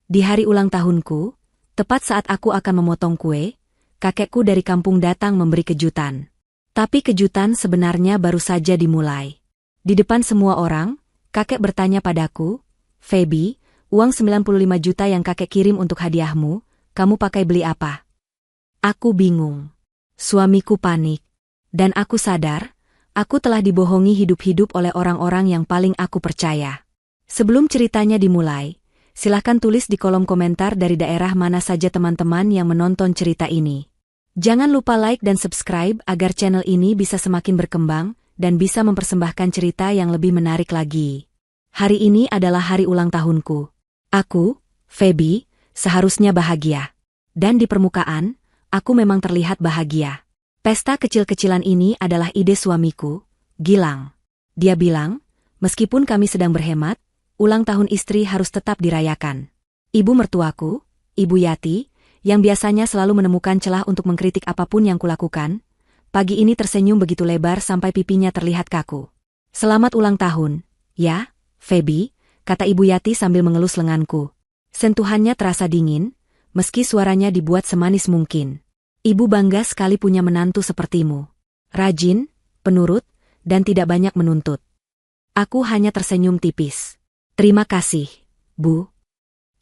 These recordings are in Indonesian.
Di hari ulang tahunku, tepat saat aku akan memotong kue, kakekku dari kampung datang memberi kejutan. Tapi kejutan sebenarnya baru saja dimulai. Di depan semua orang, kakek bertanya padaku, "Feby, uang 95 juta yang kakek kirim untuk hadiahmu, kamu pakai beli apa?" Aku bingung. Suamiku panik. Dan aku sadar, aku telah dibohongi hidup-hidup oleh orang-orang yang paling aku percaya. Sebelum ceritanya dimulai, silahkan tulis di kolom komentar dari daerah mana saja teman-teman yang menonton cerita ini. Jangan lupa like dan subscribe agar channel ini bisa semakin berkembang dan bisa mempersembahkan cerita yang lebih menarik lagi. Hari ini adalah hari ulang tahunku. Aku, Feby, seharusnya bahagia. Dan di permukaan, aku memang terlihat bahagia. Pesta kecil-kecilan ini adalah ide suamiku, Gilang. Dia bilang, meskipun kami sedang berhemat, ulang tahun istri harus tetap dirayakan. Ibu mertuaku, Ibu Yati, yang biasanya selalu menemukan celah untuk mengkritik apapun yang kulakukan, pagi ini tersenyum begitu lebar sampai pipinya terlihat kaku. "Selamat ulang tahun, ya, Feby," kata Ibu Yati sambil mengelus lenganku. Sentuhannya terasa dingin, meski suaranya dibuat semanis mungkin. "Ibu bangga sekali punya menantu sepertimu. Rajin, penurut, dan tidak banyak menuntut." Aku hanya tersenyum tipis. "Terima kasih, Bu.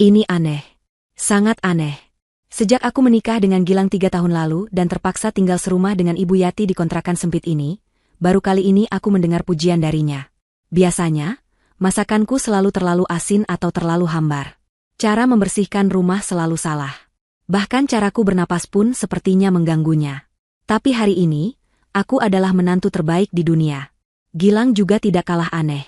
Ini aneh. Sangat aneh. Sejak aku menikah dengan Gilang 3 tahun lalu dan terpaksa tinggal serumah dengan Ibu Yati di kontrakan sempit ini, baru kali ini aku mendengar pujian darinya. Biasanya, masakanku selalu terlalu asin atau terlalu hambar. Cara membersihkan rumah selalu salah. Bahkan caraku bernapas pun sepertinya mengganggunya. Tapi hari ini, aku adalah menantu terbaik di dunia. Gilang juga tidak kalah aneh.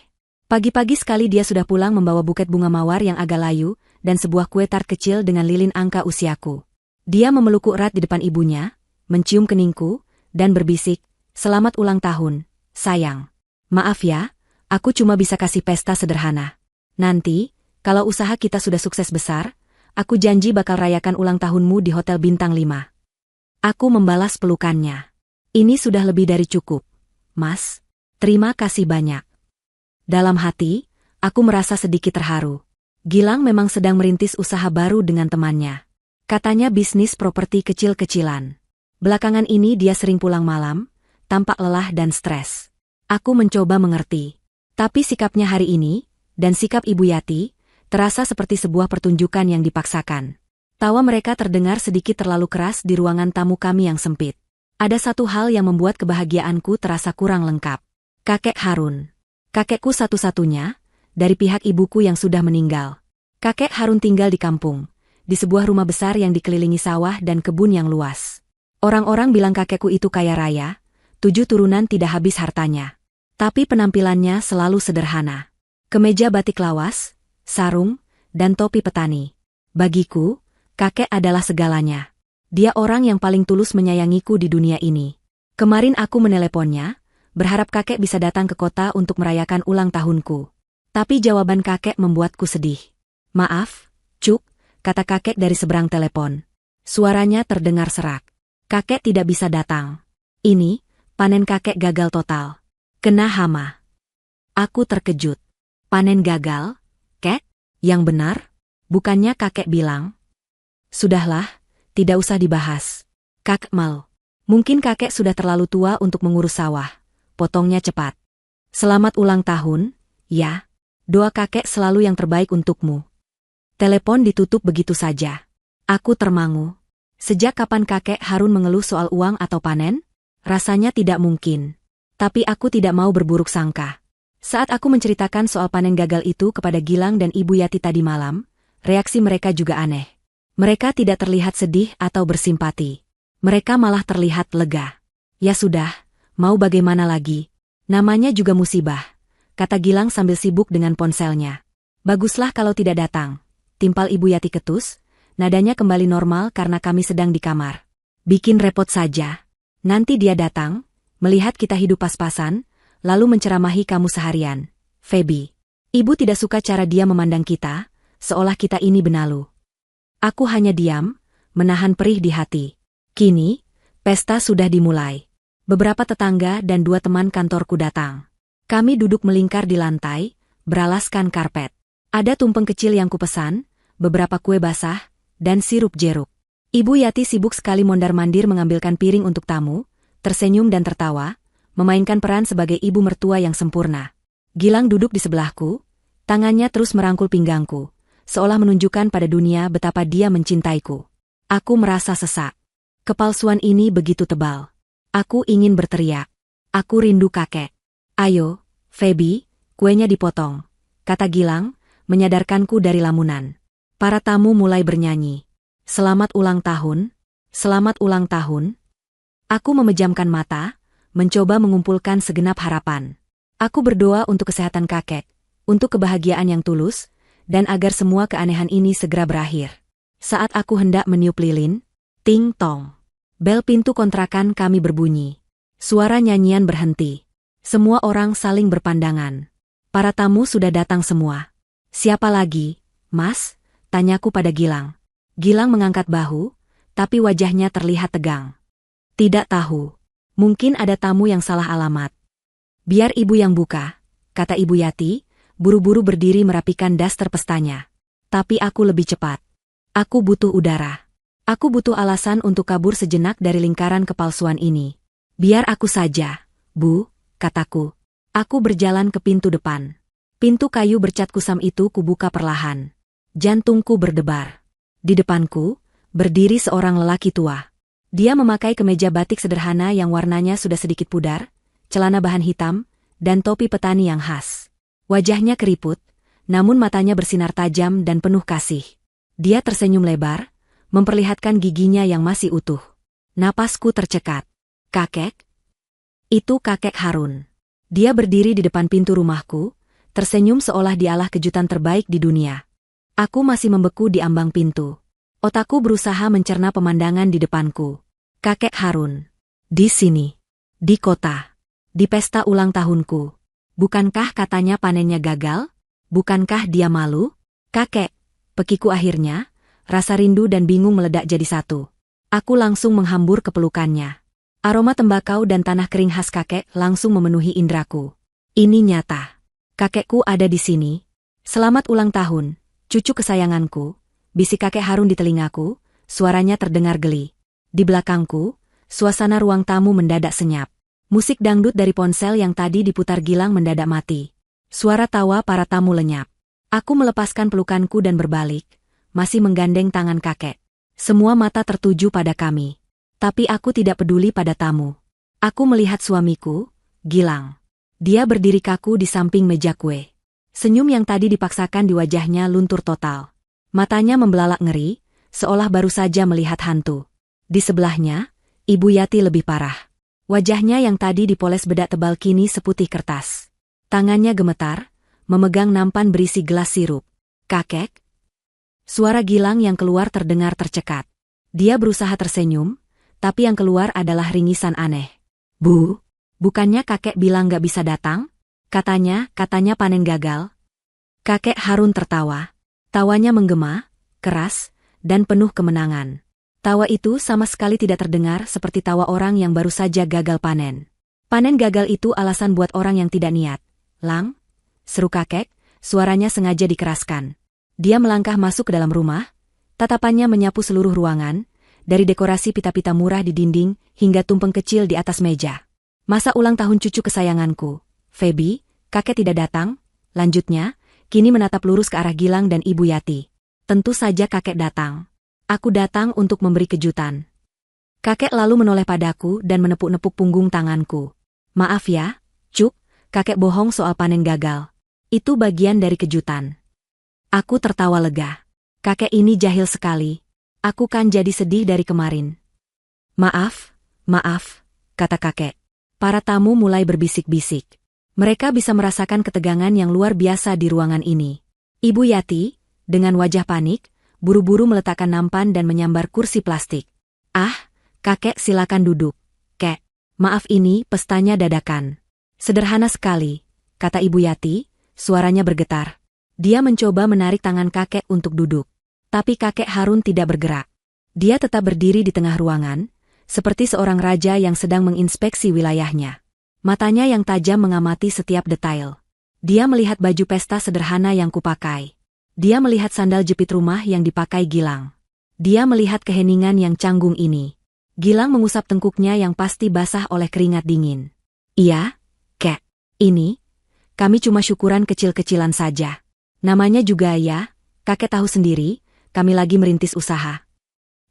Pagi-pagi sekali dia sudah pulang membawa buket bunga mawar yang agak layu, dan sebuah kue tart kecil dengan lilin angka usiaku. Dia memelukku erat di depan ibunya, mencium keningku, dan berbisik, "Selamat ulang tahun, sayang. Maaf ya, aku cuma bisa kasih pesta sederhana. Nanti, kalau usaha kita sudah sukses besar, aku janji bakal rayakan ulang tahunmu di Hotel Bintang 5. Aku membalas pelukannya. "Ini sudah lebih dari cukup, Mas. Terima kasih banyak." Dalam hati, aku merasa sedikit terharu. Gilang memang sedang merintis usaha baru dengan temannya. Katanya bisnis properti kecil-kecilan. Belakangan ini dia sering pulang malam, tampak lelah dan stres. Aku mencoba mengerti. Tapi sikapnya hari ini, dan sikap Ibu Yati, terasa seperti sebuah pertunjukan yang dipaksakan. Tawa mereka terdengar sedikit terlalu keras di ruangan tamu kami yang sempit. Ada satu hal yang membuat kebahagiaanku terasa kurang lengkap. Kakek Harun. Kakekku satu-satunya, dari pihak ibuku yang sudah meninggal. Kakek Harun tinggal di kampung, di sebuah rumah besar yang dikelilingi sawah dan kebun yang luas. Orang-orang bilang kakekku itu kaya raya, 7 turunan tidak habis hartanya. Tapi penampilannya selalu sederhana. Kemeja batik lawas, sarung, dan topi petani. Bagiku, kakek adalah segalanya. Dia orang yang paling tulus menyayangiku di dunia ini. Kemarin aku meneleponnya, berharap kakek bisa datang ke kota untuk merayakan ulang tahunku. Tapi jawaban kakek membuatku sedih. "Maaf, Cuk," kata kakek dari seberang telepon. Suaranya terdengar serak. "Kakek tidak bisa datang. Ini, panen kakek gagal total. Kena hama." Aku terkejut. "Panen gagal? Kek? Yang benar? Bukannya kakek bilang?" "Sudahlah, tidak usah dibahas. Kak Mal. Mungkin kakek sudah terlalu tua untuk mengurus sawah," potongnya cepat. "Selamat ulang tahun, ya. Doa kakek selalu yang terbaik untukmu." Telepon ditutup begitu saja. Aku termangu. Sejak kapan kakek Harun mengeluh soal uang atau panen? Rasanya tidak mungkin. Tapi aku tidak mau berburuk sangka. Saat aku menceritakan soal panen gagal itu kepada Gilang dan Ibu Yati tadi malam, reaksi mereka juga aneh. Mereka tidak terlihat sedih atau bersimpati. Mereka malah terlihat lega. "Ya sudah, mau bagaimana lagi? Namanya juga musibah," kata Gilang sambil sibuk dengan ponselnya. "Baguslah kalau tidak datang," timpal Ibu Yati ketus, nadanya kembali normal karena kami sedang di kamar. "Bikin repot saja. Nanti dia datang, melihat kita hidup pas-pasan, lalu menceramahi kamu seharian, Feby." Ibu tidak suka cara dia memandang kita, seolah kita ini benalu. Aku hanya diam, menahan perih di hati. Kini, pesta sudah dimulai. Beberapa tetangga dan 2 teman kantorku datang. Kami duduk melingkar di lantai, beralaskan karpet. Ada tumpeng kecil yang kupesan, beberapa kue basah, dan sirup jeruk. Ibu Yati sibuk sekali mondar-mandir mengambilkan piring untuk tamu, tersenyum dan tertawa, memainkan peran sebagai ibu mertua yang sempurna. Gilang duduk di sebelahku, tangannya terus merangkul pinggangku, seolah menunjukkan pada dunia betapa dia mencintaiku. Aku merasa sesak. Kepalsuan ini begitu tebal. Aku ingin berteriak. Aku rindu kakek. Ayo, Feby, kuenya dipotong, kata Gilang, menyadarkanku dari lamunan. Para tamu mulai bernyanyi. Selamat ulang tahun, selamat ulang tahun. Aku memejamkan mata, mencoba mengumpulkan segenap harapan. Aku berdoa untuk kesehatan kakek, untuk kebahagiaan yang tulus, dan agar semua keanehan ini segera berakhir. Saat aku hendak meniup lilin, ting tong. Bel pintu kontrakan kami berbunyi. Suara nyanyian berhenti. Semua orang saling berpandangan. Para tamu sudah datang semua. Siapa lagi, Mas? Tanyaku pada Gilang. Gilang mengangkat bahu, tapi wajahnya terlihat tegang. Tidak tahu. Mungkin ada tamu yang salah alamat. Biar ibu yang buka, kata Ibu Yati, buru-buru berdiri merapikan daster pestanya. Tapi aku lebih cepat. Aku butuh udara. Aku butuh alasan untuk kabur sejenak dari lingkaran kepalsuan ini. Biar aku saja, Bu, kataku. Aku berjalan ke pintu depan. Pintu kayu bercat kusam itu kubuka perlahan. Jantungku berdebar. Di depanku, berdiri seorang lelaki tua. Dia memakai kemeja batik sederhana yang warnanya sudah sedikit pudar, celana bahan hitam, dan topi petani yang khas. Wajahnya keriput, namun matanya bersinar tajam dan penuh kasih. Dia tersenyum lebar, memperlihatkan giginya yang masih utuh. Napasku tercekat. Kakek? Itu kakek Harun. Dia berdiri di depan pintu rumahku, tersenyum seolah dialah kejutan terbaik di dunia. Aku masih membeku di ambang pintu. Otakku berusaha mencerna pemandangan di depanku. Kakek Harun. Di sini. Di kota. Di pesta ulang tahunku. Bukankah katanya panennya gagal? Bukankah dia malu? Kakek, pekiku akhirnya, rasa rindu dan bingung meledak jadi satu. Aku langsung menghambur ke pelukannya. Aroma tembakau dan tanah kering khas kakek langsung memenuhi indraku. Ini nyata. Kakekku ada di sini. Selamat ulang tahun, cucu kesayanganku, bisik kakek Harun di telingaku, suaranya terdengar geli. Di belakangku, suasana ruang tamu mendadak senyap. Musik dangdut dari ponsel yang tadi diputar Gilang mendadak mati. Suara tawa para tamu lenyap. Aku melepaskan pelukanku dan berbalik, masih menggandeng tangan kakek. Semua mata tertuju pada kami. Tapi aku tidak peduli pada tamu. Aku melihat suamiku, Gilang. Dia berdiri kaku di samping meja kue. Senyum yang tadi dipaksakan di wajahnya luntur total. Matanya membelalak ngeri, seolah baru saja melihat hantu. Di sebelahnya, Ibu Yati lebih parah. Wajahnya yang tadi dipoles bedak tebal kini seputih kertas. Tangannya gemetar, memegang nampan berisi gelas sirup. Kakek? Suara Gilang yang keluar terdengar tercekat. Dia berusaha tersenyum, tapi yang keluar adalah ringisan aneh. Bu, bukannya kakek bilang gak bisa datang? Katanya panen gagal. Kakek Harun tertawa. Tawanya menggema, keras, dan penuh kemenangan. Tawa itu sama sekali tidak terdengar seperti tawa orang yang baru saja gagal panen. Panen gagal itu alasan buat orang yang tidak niat. Lang, seru kakek, suaranya sengaja dikeraskan. Dia melangkah masuk ke dalam rumah, tatapannya menyapu seluruh ruangan, dari dekorasi pita-pita murah di dinding hingga tumpeng kecil di atas meja. Masa ulang tahun cucu kesayanganku, Feby, kakek tidak datang? Lanjutnya, kini menatap lurus ke arah Gilang dan Ibu Yati. Tentu saja kakek datang. Aku datang untuk memberi kejutan. Kakek lalu menoleh padaku dan menepuk-nepuk punggung tanganku. Maaf ya, Cuk, kakek bohong soal panen gagal. Itu bagian dari kejutan. Aku tertawa lega. Kakek ini jahil sekali. Aku kan jadi sedih dari kemarin. Maaf, kata kakek. Para tamu mulai berbisik-bisik. Mereka bisa merasakan ketegangan yang luar biasa di ruangan ini. Ibu Yati, dengan wajah panik, buru-buru meletakkan nampan dan menyambar kursi plastik. Ah, kakek silakan duduk. Kek, maaf ini pestanya dadakan. Sederhana sekali, kata Ibu Yati, suaranya bergetar. Dia mencoba menarik tangan kakek untuk duduk. Tapi kakek Harun tidak bergerak. Dia tetap berdiri di tengah ruangan, seperti seorang raja yang sedang menginspeksi wilayahnya. Matanya yang tajam mengamati setiap detail. Dia melihat baju pesta sederhana yang kupakai. Dia melihat sandal jepit rumah yang dipakai Gilang. Dia melihat keheningan yang canggung ini. Gilang mengusap tengkuknya yang pasti basah oleh keringat dingin. Iya, Kek. Ini, kami cuma syukuran kecil-kecilan saja. Namanya juga ya, kakek tahu sendiri, kami lagi merintis usaha.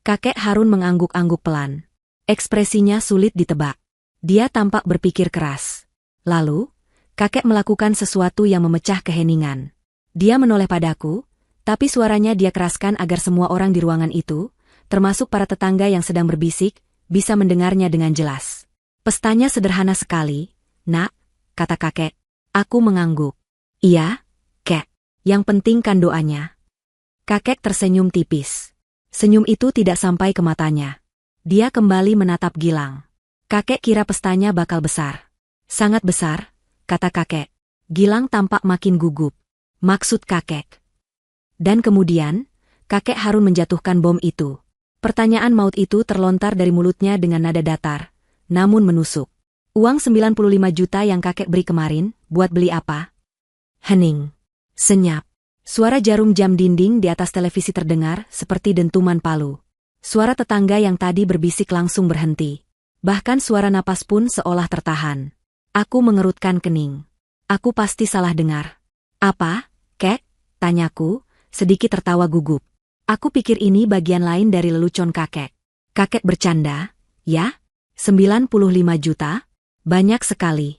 Kakek Harun mengangguk-angguk pelan. Ekspresinya sulit ditebak. Dia tampak berpikir keras. Lalu, kakek melakukan sesuatu yang memecah keheningan. Dia menoleh padaku, tapi suaranya dia keraskan agar semua orang di ruangan itu, termasuk para tetangga yang sedang berbisik, bisa mendengarnya dengan jelas. Pestanya sederhana sekali, Nak, kata kakek. Aku mengangguk. Iya, Kek. Yang penting kan doanya. Kakek tersenyum tipis. Senyum itu tidak sampai ke matanya. Dia kembali menatap Gilang. Kakek kira pestanya bakal besar. Sangat besar, kata kakek. Gilang tampak makin gugup. Maksud kakek. Dan kemudian, kakek Harun menjatuhkan bom itu. Pertanyaan maut itu terlontar dari mulutnya dengan nada datar, namun menusuk. Uang 95 juta yang kakek beri kemarin, buat beli apa? Hening. Senyap. Suara jarum jam dinding di atas televisi terdengar seperti dentuman palu. Suara tetangga yang tadi berbisik langsung berhenti. Bahkan suara napas pun seolah tertahan. Aku mengerutkan kening. Aku pasti salah dengar. Apa, Kek? Tanyaku, sedikit tertawa gugup. Aku pikir ini bagian lain dari lelucon kakek. Kakek bercanda, ya? 95 juta? Banyak sekali.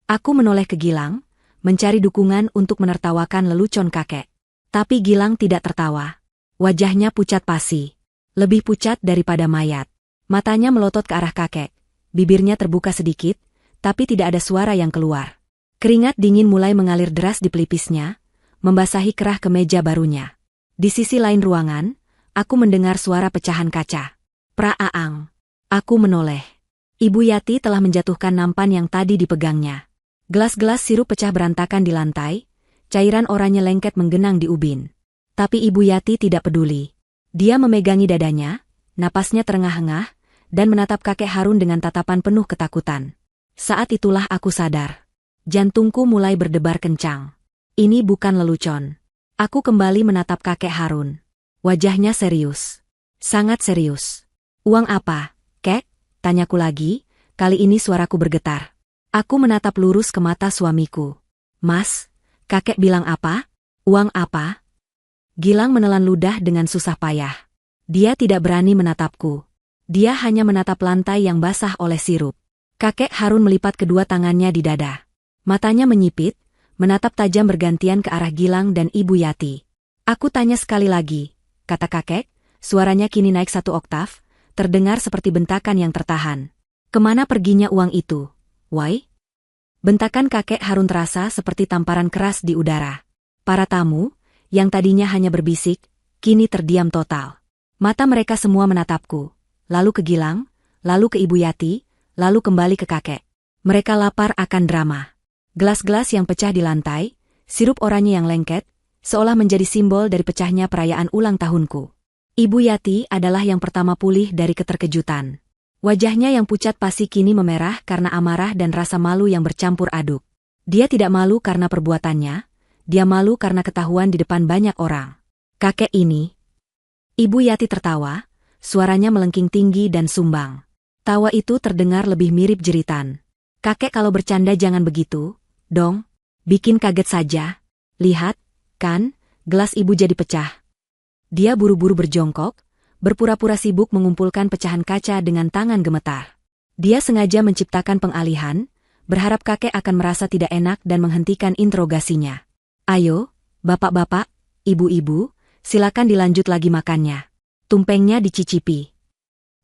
Aku menoleh ke Gilang, mencari dukungan untuk menertawakan lelucon kakek. Tapi Gilang tidak tertawa. Wajahnya pucat pasi. Lebih pucat daripada mayat. Matanya melotot ke arah kakek. Bibirnya terbuka sedikit, tapi tidak ada suara yang keluar. Keringat dingin mulai mengalir deras di pelipisnya, membasahi kerah kemeja barunya. Di sisi lain ruangan, aku mendengar suara pecahan kaca. Pra-aang. Aku menoleh. Ibu Yati telah menjatuhkan nampan yang tadi dipegangnya. Gelas-gelas sirup pecah berantakan di lantai, cairan oranye lengket menggenang di ubin. Tapi Ibu Yati tidak peduli. Dia memegangi dadanya, napasnya terengah-engah, dan menatap kakek Harun dengan tatapan penuh ketakutan. Saat itulah aku sadar. Jantungku mulai berdebar kencang. Ini bukan lelucon. Aku kembali menatap kakek Harun. Wajahnya serius. Sangat serius. Uang apa, Kek? Tanyaku lagi, kali ini suaraku bergetar. Aku menatap lurus ke mata suamiku. Mas, kakek bilang apa? Uang apa? Gilang menelan ludah dengan susah payah. Dia tidak berani menatapku. Dia hanya menatap lantai yang basah oleh sirup. Kakek Harun melipat kedua tangannya di dada. Matanya menyipit, menatap tajam bergantian ke arah Gilang dan Ibu Yati. Aku tanya sekali lagi, kata kakek, suaranya kini naik 1 oktav, terdengar seperti bentakan yang tertahan. Kemana perginya uang itu? Why? Bentakan kakek Harun terasa seperti tamparan keras di udara. Para tamu, yang tadinya hanya berbisik, kini terdiam total. Mata mereka semua menatapku, lalu ke Gilang, lalu ke Ibu Yati, lalu kembali ke kakek. Mereka lapar akan drama. Gelas-gelas yang pecah di lantai, sirup oranye yang lengket, seolah menjadi simbol dari pecahnya perayaan ulang tahunku. Ibu Yati adalah yang pertama pulih dari keterkejutan. Wajahnya yang pucat pasi kini memerah karena amarah dan rasa malu yang bercampur aduk. Dia tidak malu karena perbuatannya, dia malu karena ketahuan di depan banyak orang. Kakek ini. Ibu Yati tertawa, suaranya melengking tinggi dan sumbang. Tawa itu terdengar lebih mirip jeritan. Kakek kalau bercanda jangan begitu, dong. Bikin kaget saja. Lihat, kan, gelas ibu jadi pecah. Dia buru-buru berjongkok, berpura-pura sibuk mengumpulkan pecahan kaca dengan tangan gemetar. Dia sengaja menciptakan pengalihan, berharap kakek akan merasa tidak enak dan menghentikan interogasinya. Ayo, bapak-bapak, ibu-ibu, silakan dilanjut lagi makannya. Tumpengnya dicicipi.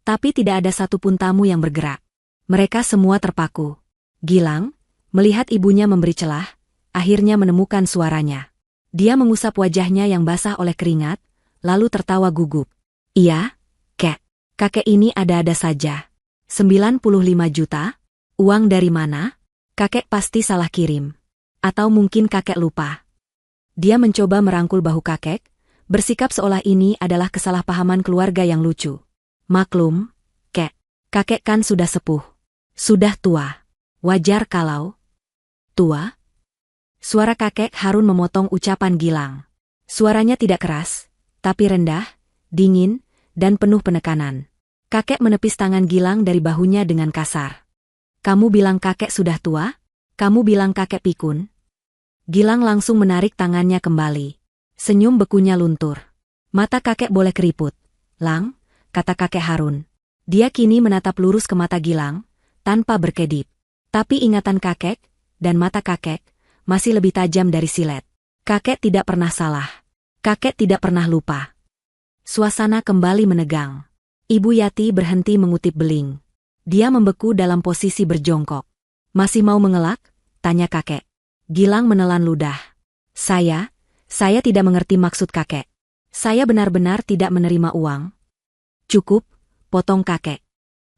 Tapi tidak ada satupun tamu yang bergerak. Mereka semua terpaku. Gilang, melihat ibunya memberi celah, akhirnya menemukan suaranya. Dia mengusap wajahnya yang basah oleh keringat, lalu tertawa gugup. Iya, Kek. Kakek ini ada-ada saja. 95 juta? Uang dari mana? Kakek pasti salah kirim. Atau mungkin kakek lupa. Dia mencoba merangkul bahu kakek, bersikap seolah ini adalah kesalahpahaman keluarga yang lucu. Maklum, Kek. Kakek kan sudah sepuh. Sudah tua. Wajar kalau... Tua? Suara kakek Harun memotong ucapan Gilang. Suaranya tidak keras, tapi rendah, dingin, dan penuh penekanan. Kakek menepis tangan Gilang dari bahunya dengan kasar. Kamu bilang kakek sudah tua? Kamu bilang kakek pikun? Gilang langsung menarik tangannya kembali. Senyum bekunya luntur. Mata kakek boleh keriput. Lang, kata kakek Harun. Dia kini menatap lurus ke mata Gilang, tanpa berkedip. Tapi ingatan kakek, dan mata kakek, masih lebih tajam dari silet. Kakek tidak pernah salah. Kakek tidak pernah lupa. Suasana kembali menegang. Ibu Yati berhenti mengutip beling. Dia membeku dalam posisi berjongkok. Masih mau mengelak? Tanya kakek. Gilang menelan ludah. Saya tidak mengerti maksud kakek. Saya benar-benar tidak menerima uang. Cukup, potong kakek.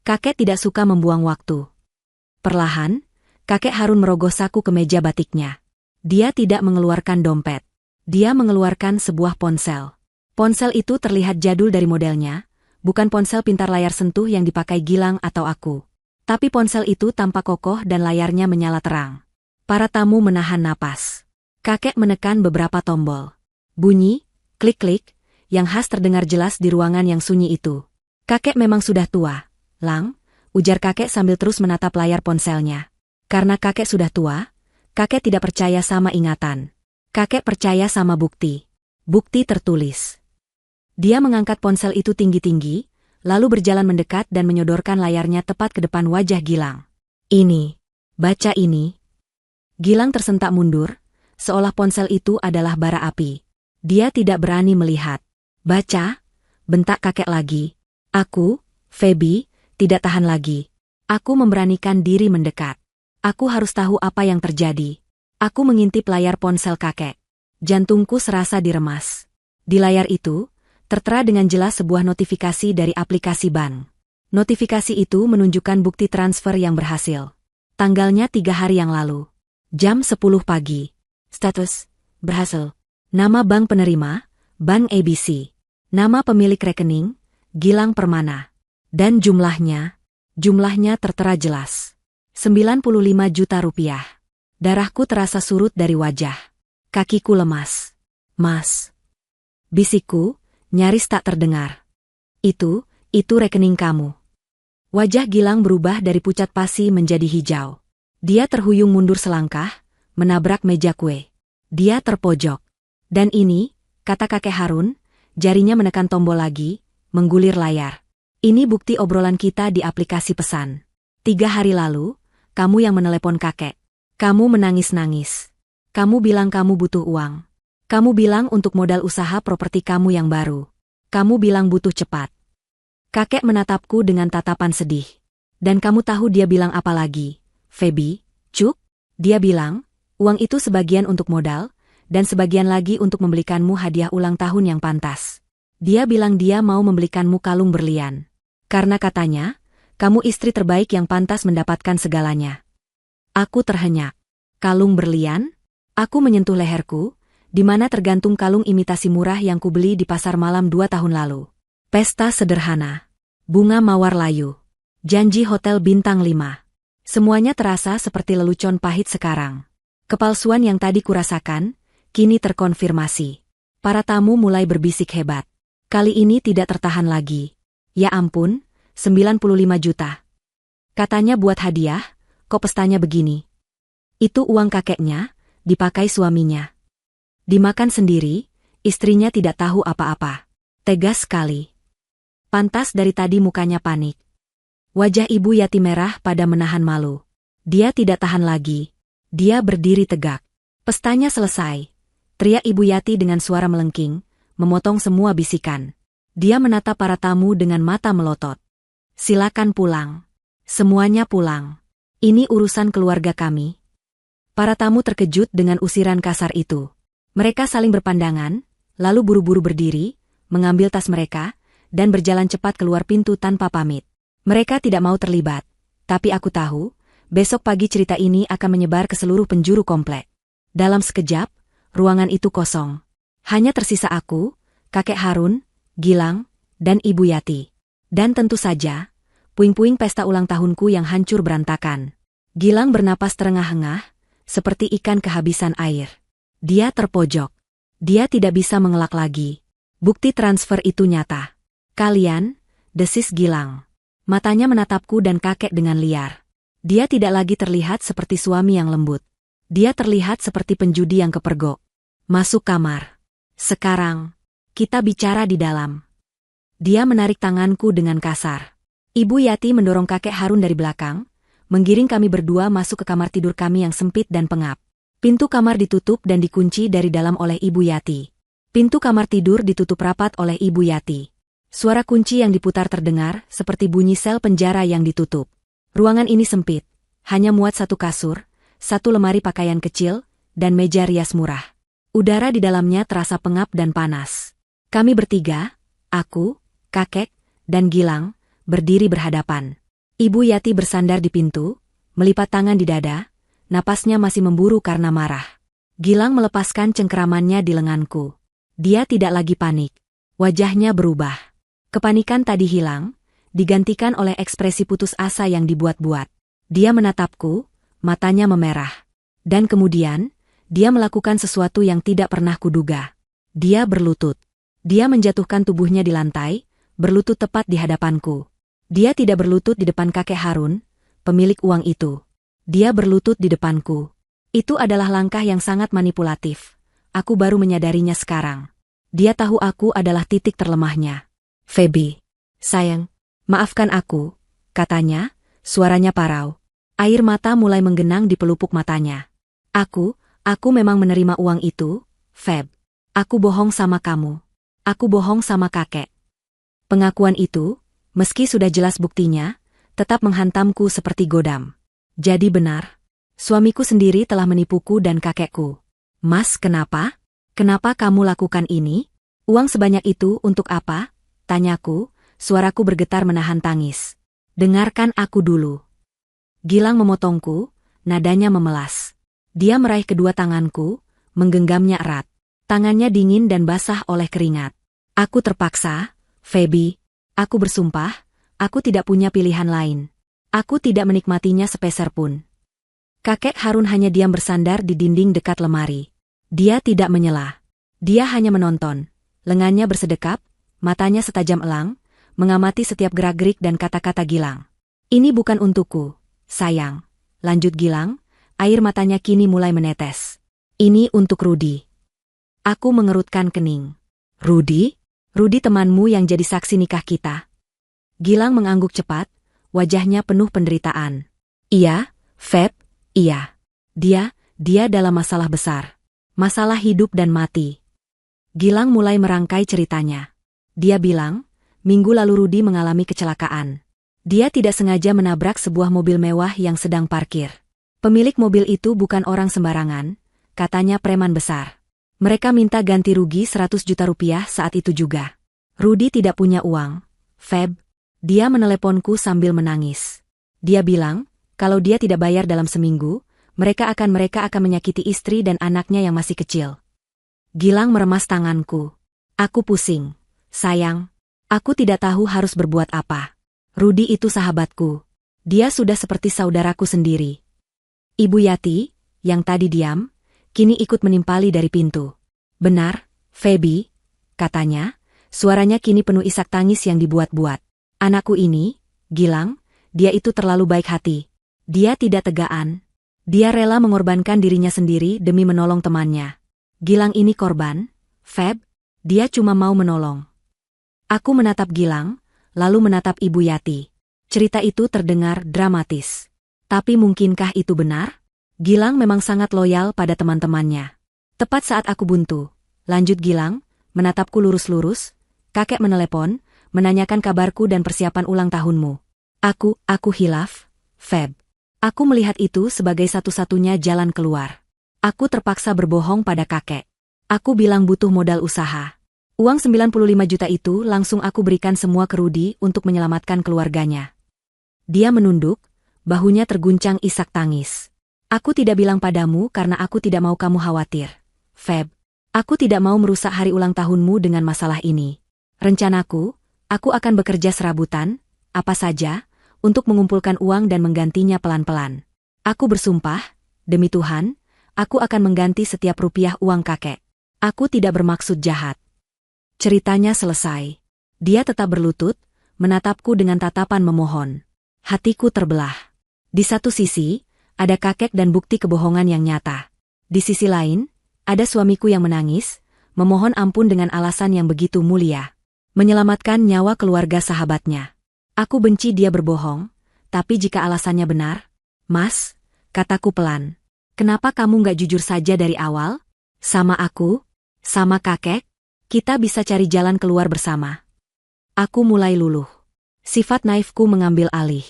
Kakek tidak suka membuang waktu. Perlahan, kakek Harun merogoh saku kemeja batiknya. Dia tidak mengeluarkan dompet. Dia mengeluarkan sebuah ponsel. Ponsel itu terlihat jadul dari modelnya, bukan ponsel pintar layar sentuh yang dipakai Gilang atau aku. Tapi ponsel itu tampak kokoh dan layarnya menyala terang. Para tamu menahan napas. Kakek menekan beberapa tombol. Bunyi, klik-klik, yang khas terdengar jelas di ruangan yang sunyi itu. Kakek memang sudah tua, Lang, ujar kakek sambil terus menatap layar ponselnya. Karena kakek sudah tua, kakek tidak percaya sama ingatan. Kakek percaya sama bukti. Bukti tertulis. Dia mengangkat ponsel itu tinggi-tinggi, lalu berjalan mendekat dan menyodorkan layarnya tepat ke depan wajah Gilang. Ini. Baca ini. Gilang tersentak mundur, seolah ponsel itu adalah bara api. Dia tidak berani melihat. Baca, bentak kakek lagi. Aku, Feby, tidak tahan lagi. Aku memberanikan diri mendekat. Aku harus tahu apa yang terjadi. Aku mengintip layar ponsel kakek. Jantungku serasa diremas. Di layar itu, tertera dengan jelas sebuah notifikasi dari aplikasi bank. Notifikasi itu menunjukkan bukti transfer yang berhasil. Tanggalnya 3 hari yang lalu. Jam 10 pagi. Status, berhasil. Nama bank penerima, Bank ABC. Nama pemilik rekening, Gilang Permana. Dan jumlahnya tertera jelas. 95 juta rupiah. Darahku terasa surut dari wajah. Kakiku lemas. Mas. Bisikku, nyaris tak terdengar. Itu rekening kamu. Wajah Gilang berubah dari pucat pasi menjadi hijau. Dia terhuyung mundur selangkah, menabrak meja kue. Dia terpojok. Dan ini, kata kakek Harun, jarinya menekan tombol lagi, menggulir layar. Ini bukti obrolan kita di aplikasi pesan. 3 hari lalu, kamu yang menelepon kakek. Kamu menangis-nangis. Kamu bilang kamu butuh uang. Kamu bilang untuk modal usaha properti kamu yang baru. Kamu bilang butuh cepat. Kakek menatapku dengan tatapan sedih. Dan kamu tahu dia bilang apa lagi? Feby, Cuk, dia bilang, uang itu sebagian untuk modal, dan sebagian lagi untuk membelikanmu hadiah ulang tahun yang pantas. Dia bilang dia mau membelikanmu kalung berlian. Karena katanya, kamu istri terbaik yang pantas mendapatkan segalanya. Aku terhenyak. Kalung berlian? Aku menyentuh leherku, di mana tergantung kalung imitasi murah yang kubeli di pasar malam 2 tahun lalu. Pesta sederhana. Bunga mawar layu. Janji hotel bintang 5. Semuanya terasa seperti lelucon pahit sekarang. Kepalsuan yang tadi kurasakan, kini terkonfirmasi. Para tamu mulai berbisik hebat. Kali ini tidak tertahan lagi. Ya ampun, 95 juta. Katanya buat hadiah, kok pestanya begini? Itu uang kakeknya, dipakai suaminya. Dimakan sendiri, istrinya tidak tahu apa-apa. Tegas sekali. Pantas dari tadi mukanya panik. Wajah Ibu Yati merah pada menahan malu. Dia tidak tahan lagi. Dia berdiri tegak. Pestanya selesai. Teriak Ibu Yati dengan suara melengking, memotong semua bisikan. Dia menatap para tamu dengan mata melotot. Silakan pulang. Semuanya pulang. Ini urusan keluarga kami. Para tamu terkejut dengan usiran kasar itu. Mereka saling berpandangan, lalu buru-buru berdiri, mengambil tas mereka, dan berjalan cepat keluar pintu tanpa pamit. Mereka tidak mau terlibat, tapi aku tahu, besok pagi cerita ini akan menyebar ke seluruh penjuru komplek. Dalam sekejap, ruangan itu kosong. Hanya tersisa aku, kakek Harun, Gilang, dan Ibu Yati. Dan tentu saja, puing-puing pesta ulang tahunku yang hancur berantakan. Gilang bernapas terengah-engah, seperti ikan kehabisan air. Dia terpojok. Dia tidak bisa mengelak lagi. Bukti transfer itu nyata. Kalian, desis Gilang. Matanya menatapku dan kakek dengan liar. Dia tidak lagi terlihat seperti suami yang lembut. Dia terlihat seperti penjudi yang kepergok. Masuk kamar. Sekarang, kita bicara di dalam. Dia menarik tanganku dengan kasar. Ibu Yati mendorong kakek Harun dari belakang, menggiring kami berdua masuk ke kamar tidur kami yang sempit dan pengap. Pintu kamar ditutup dan dikunci dari dalam oleh Ibu Yati. Pintu kamar tidur ditutup rapat oleh Ibu Yati. Suara kunci yang diputar terdengar seperti bunyi sel penjara yang ditutup. Ruangan ini sempit, hanya muat satu kasur, satu lemari pakaian kecil, dan meja rias murah. Udara di dalamnya terasa pengap dan panas. Kami bertiga, aku, kakek, dan Gilang, berdiri berhadapan. Ibu Yati bersandar di pintu, melipat tangan di dada, napasnya masih memburu karena marah. Gilang melepaskan cengkeramannya di lenganku. Dia tidak lagi panik. Wajahnya berubah. Kepanikan tadi hilang, digantikan oleh ekspresi putus asa yang dibuat-buat. Dia menatapku, matanya memerah. Dan kemudian, dia melakukan sesuatu yang tidak pernah kuduga. Dia berlutut. Dia menjatuhkan tubuhnya di lantai, berlutut tepat di hadapanku. Dia tidak berlutut di depan kakek Harun, pemilik uang itu. Dia berlutut di depanku. Itu adalah langkah yang sangat manipulatif. Aku baru menyadarinya sekarang. Dia tahu aku adalah titik terlemahnya. Feby, sayang, maafkan aku, katanya, suaranya parau. Air mata mulai menggenang di pelupuk matanya. Aku memang menerima uang itu, Feb. Aku bohong sama kamu. Aku bohong sama kakek. Pengakuan itu, meski sudah jelas buktinya, tetap menghantamku seperti godam. Jadi benar. Suamiku sendiri telah menipuku dan kakekku. Mas, kenapa? Kenapa kamu lakukan ini? Uang sebanyak itu untuk apa? Tanyaku, suaraku bergetar menahan tangis. Dengarkan aku dulu. Gilang memotongku, nadanya memelas. Dia meraih kedua tanganku, menggenggamnya erat. Tangannya dingin dan basah oleh keringat. Aku terpaksa, Feby. Aku bersumpah, aku tidak punya pilihan lain. Aku tidak menikmatinya sepeser pun. Kakek Harun hanya diam bersandar di dinding dekat lemari. Dia tidak menyela. Dia hanya menonton. Lengannya bersedekap, matanya setajam elang, mengamati setiap gerak-gerik dan kata-kata Gilang. Ini bukan untukku, sayang. Lanjut Gilang, air matanya kini mulai menetes. Ini untuk Rudi. Aku mengerutkan kening. Rudi? Rudi temanmu yang jadi saksi nikah kita. Gilang mengangguk cepat, wajahnya penuh penderitaan. Iya, Feb, iya. Dia dalam masalah besar. Masalah hidup dan mati. Gilang mulai merangkai ceritanya. Dia bilang, minggu lalu Rudi mengalami kecelakaan. Dia tidak sengaja menabrak sebuah mobil mewah yang sedang parkir. Pemilik mobil itu bukan orang sembarangan, katanya preman besar. Mereka minta ganti rugi 100 juta rupiah saat itu juga. Rudi tidak punya uang, Feb. Dia meneleponku sambil menangis. Dia bilang, kalau dia tidak bayar dalam seminggu, mereka akan menyakiti istri dan anaknya yang masih kecil. Gilang meremas tanganku. Aku pusing. Sayang, aku tidak tahu harus berbuat apa. Rudi itu sahabatku. Dia sudah seperti saudaraku sendiri. Ibu Yati, yang tadi diam, kini ikut menimpali dari pintu. Benar, Feby, katanya, suaranya kini penuh isak tangis yang dibuat-buat. Anakku ini, Gilang, dia itu terlalu baik hati. Dia tidak tegaan. Dia rela mengorbankan dirinya sendiri demi menolong temannya. Gilang ini korban, Feb, dia cuma mau menolong. Aku menatap Gilang, lalu menatap Ibu Yati. Cerita itu terdengar dramatis. Tapi mungkinkah itu benar? Gilang memang sangat loyal pada teman-temannya. Tepat saat aku buntu, lanjut Gilang, menatapku lurus-lurus, kakek menelepon, menanyakan kabarku dan persiapan ulang tahunmu. Aku hilaf, Feb. Aku melihat itu sebagai satu-satunya jalan keluar. Aku terpaksa berbohong pada kakek. Aku bilang butuh modal usaha. Uang 95 juta itu langsung aku berikan semua ke Rudi untuk menyelamatkan keluarganya. Dia menunduk, bahunya terguncang isak tangis. Aku tidak bilang padamu karena aku tidak mau kamu khawatir. Feb, aku tidak mau merusak hari ulang tahunmu dengan masalah ini. Rencanaku, aku akan bekerja serabutan, apa saja, untuk mengumpulkan uang dan menggantinya pelan-pelan. Aku bersumpah, demi Tuhan, aku akan mengganti setiap rupiah uang kakek. Aku tidak bermaksud jahat. Ceritanya selesai. Dia tetap berlutut, menatapku dengan tatapan memohon. Hatiku terbelah. Di satu sisi, ada kakek dan bukti kebohongan yang nyata. Di sisi lain, ada suamiku yang menangis, memohon ampun dengan alasan yang begitu mulia. Menyelamatkan nyawa keluarga sahabatnya. Aku benci dia berbohong, tapi jika alasannya benar, Mas, kataku pelan. Kenapa kamu nggak jujur saja dari awal? Sama aku, sama kakek, kita bisa cari jalan keluar bersama. Aku mulai luluh. Sifat naifku mengambil alih.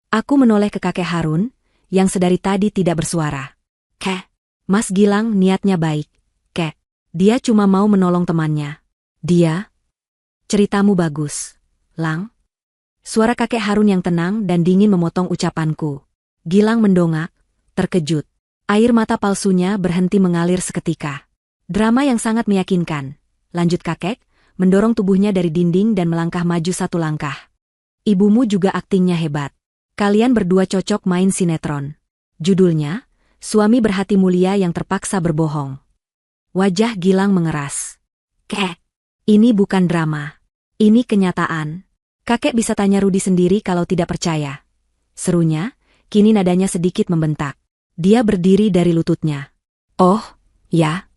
Aku menoleh ke kakek Harun, yang sedari tadi tidak bersuara. Kek, Mas Gilang niatnya baik. Kek, dia cuma mau menolong temannya. Dia? Ceritamu bagus, Lang. Suara kakek Harun yang tenang dan dingin memotong ucapanku. Gilang mendongak, terkejut. Air mata palsunya berhenti mengalir seketika. Drama yang sangat meyakinkan. Lanjut kakek, mendorong tubuhnya dari dinding dan melangkah maju satu langkah. Ibumu juga aktingnya hebat. Kalian berdua cocok main sinetron. Judulnya, Suami Berhati Mulia yang Terpaksa Berbohong. Wajah Gilang mengeras. Kek, ini bukan drama. Ini kenyataan. Kakek bisa tanya Rudi sendiri kalau tidak percaya. Serunya, kini nadanya sedikit membentak. Dia berdiri dari lututnya. Oh, ya.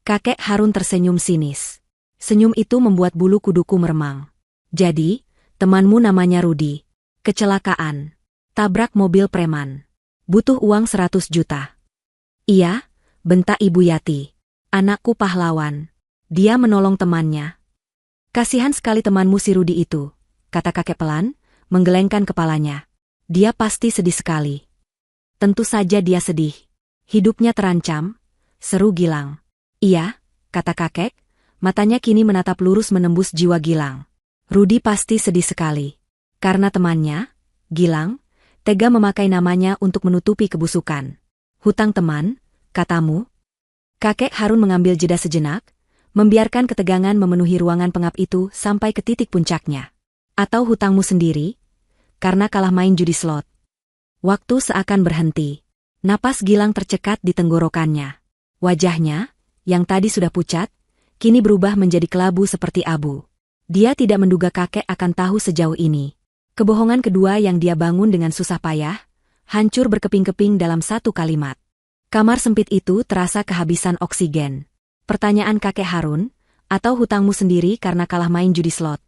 Kakek Harun tersenyum sinis. Senyum itu membuat bulu kuduku meremang. Jadi, temanmu namanya Rudi. Kecelakaan. Tabrak mobil preman. Butuh uang 100 juta. Iya, bentak Ibu Yati. Anakku pahlawan. Dia menolong temannya. Kasihan sekali temanmu si Rudi itu, kata kakek pelan, menggelengkan kepalanya. Dia pasti sedih sekali. Tentu saja dia sedih. Hidupnya terancam, seru Gilang. Iya, kata kakek, matanya kini menatap lurus menembus jiwa Gilang. Rudi pasti sedih sekali. Karena temannya, Gilang, tega memakai namanya untuk menutupi kebusukan. Hutang teman, katamu? Kakek Harun mengambil jeda sejenak, membiarkan ketegangan memenuhi ruangan pengap itu sampai ke titik puncaknya. Atau hutangmu sendiri? Karena kalah main judi slot. Waktu seakan berhenti. Napas Gilang tercekat di tenggorokannya. Wajahnya, yang tadi sudah pucat, kini berubah menjadi kelabu seperti abu. Dia tidak menduga kakek akan tahu sejauh ini. Kebohongan kedua yang dia bangun dengan susah payah, hancur berkeping-keping dalam satu kalimat. Kamar sempit itu terasa kehabisan oksigen. Pertanyaan kakek Harun, atau hutangmu sendiri karena kalah main judi slot?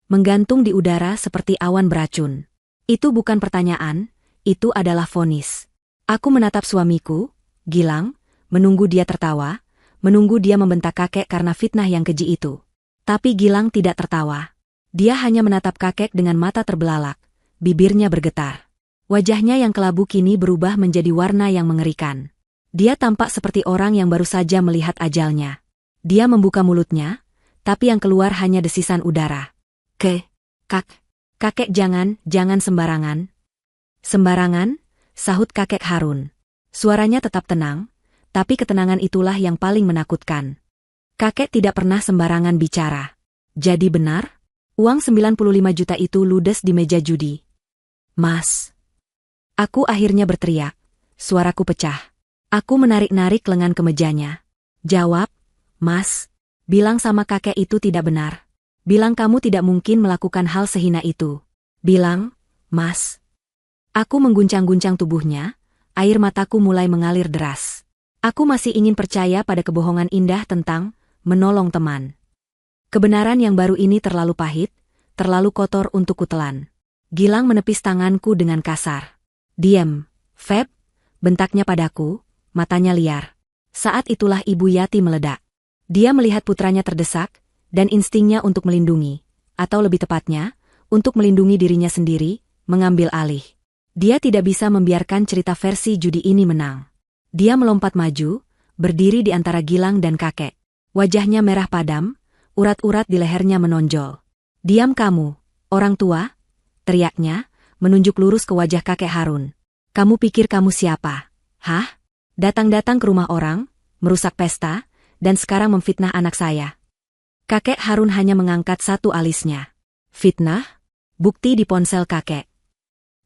Menggantung di udara seperti awan beracun. Itu bukan pertanyaan, itu adalah vonis. Aku menatap suamiku, Gilang, menunggu dia tertawa, menunggu dia membentak kakek karena fitnah yang keji itu. Tapi Gilang tidak tertawa. Dia hanya menatap kakek dengan mata terbelalak, bibirnya bergetar. Wajahnya yang kelabu kini berubah menjadi warna yang mengerikan. Dia tampak seperti orang yang baru saja melihat ajalnya. Dia membuka mulutnya, tapi yang keluar hanya desisan udara. Kakek jangan sembarangan. Sembarangan, sahut kakek Harun. Suaranya tetap tenang, tapi ketenangan itulah yang paling menakutkan. Kakek tidak pernah sembarangan bicara. Jadi benar, uang 95 juta itu ludes di meja judi. Mas. Aku akhirnya berteriak. Suaraku pecah. Aku menarik-narik lengan kemejanya. Jawab, Mas. Bilang sama kakek itu tidak benar. Bilang kamu tidak mungkin melakukan hal sehina itu. Bilang, Mas. Aku mengguncang-guncang tubuhnya, air mataku mulai mengalir deras. Aku masih ingin percaya pada kebohongan indah tentang menolong teman. Kebenaran yang baru ini terlalu pahit, terlalu kotor untuk kutelan. Gilang menepis tanganku dengan kasar. Diam, Feb, bentaknya padaku, matanya liar. Saat itulah Ibu Yati meledak. Dia melihat putranya terdesak, dan instingnya untuk melindungi, atau lebih tepatnya, untuk melindungi dirinya sendiri, mengambil alih. Dia tidak bisa membiarkan cerita versi judi ini menang. Dia melompat maju, berdiri di antara Gilang dan kakek. Wajahnya merah padam, urat-urat di lehernya menonjol. Diam kamu, orang tua, teriaknya, menunjuk lurus ke wajah kakek Harun. Kamu pikir kamu siapa? Hah? Datang-datang ke rumah orang, merusak pesta, dan sekarang memfitnah anak saya. Kakek Harun hanya mengangkat satu alisnya. Fitnah? Bukti di ponsel kakek.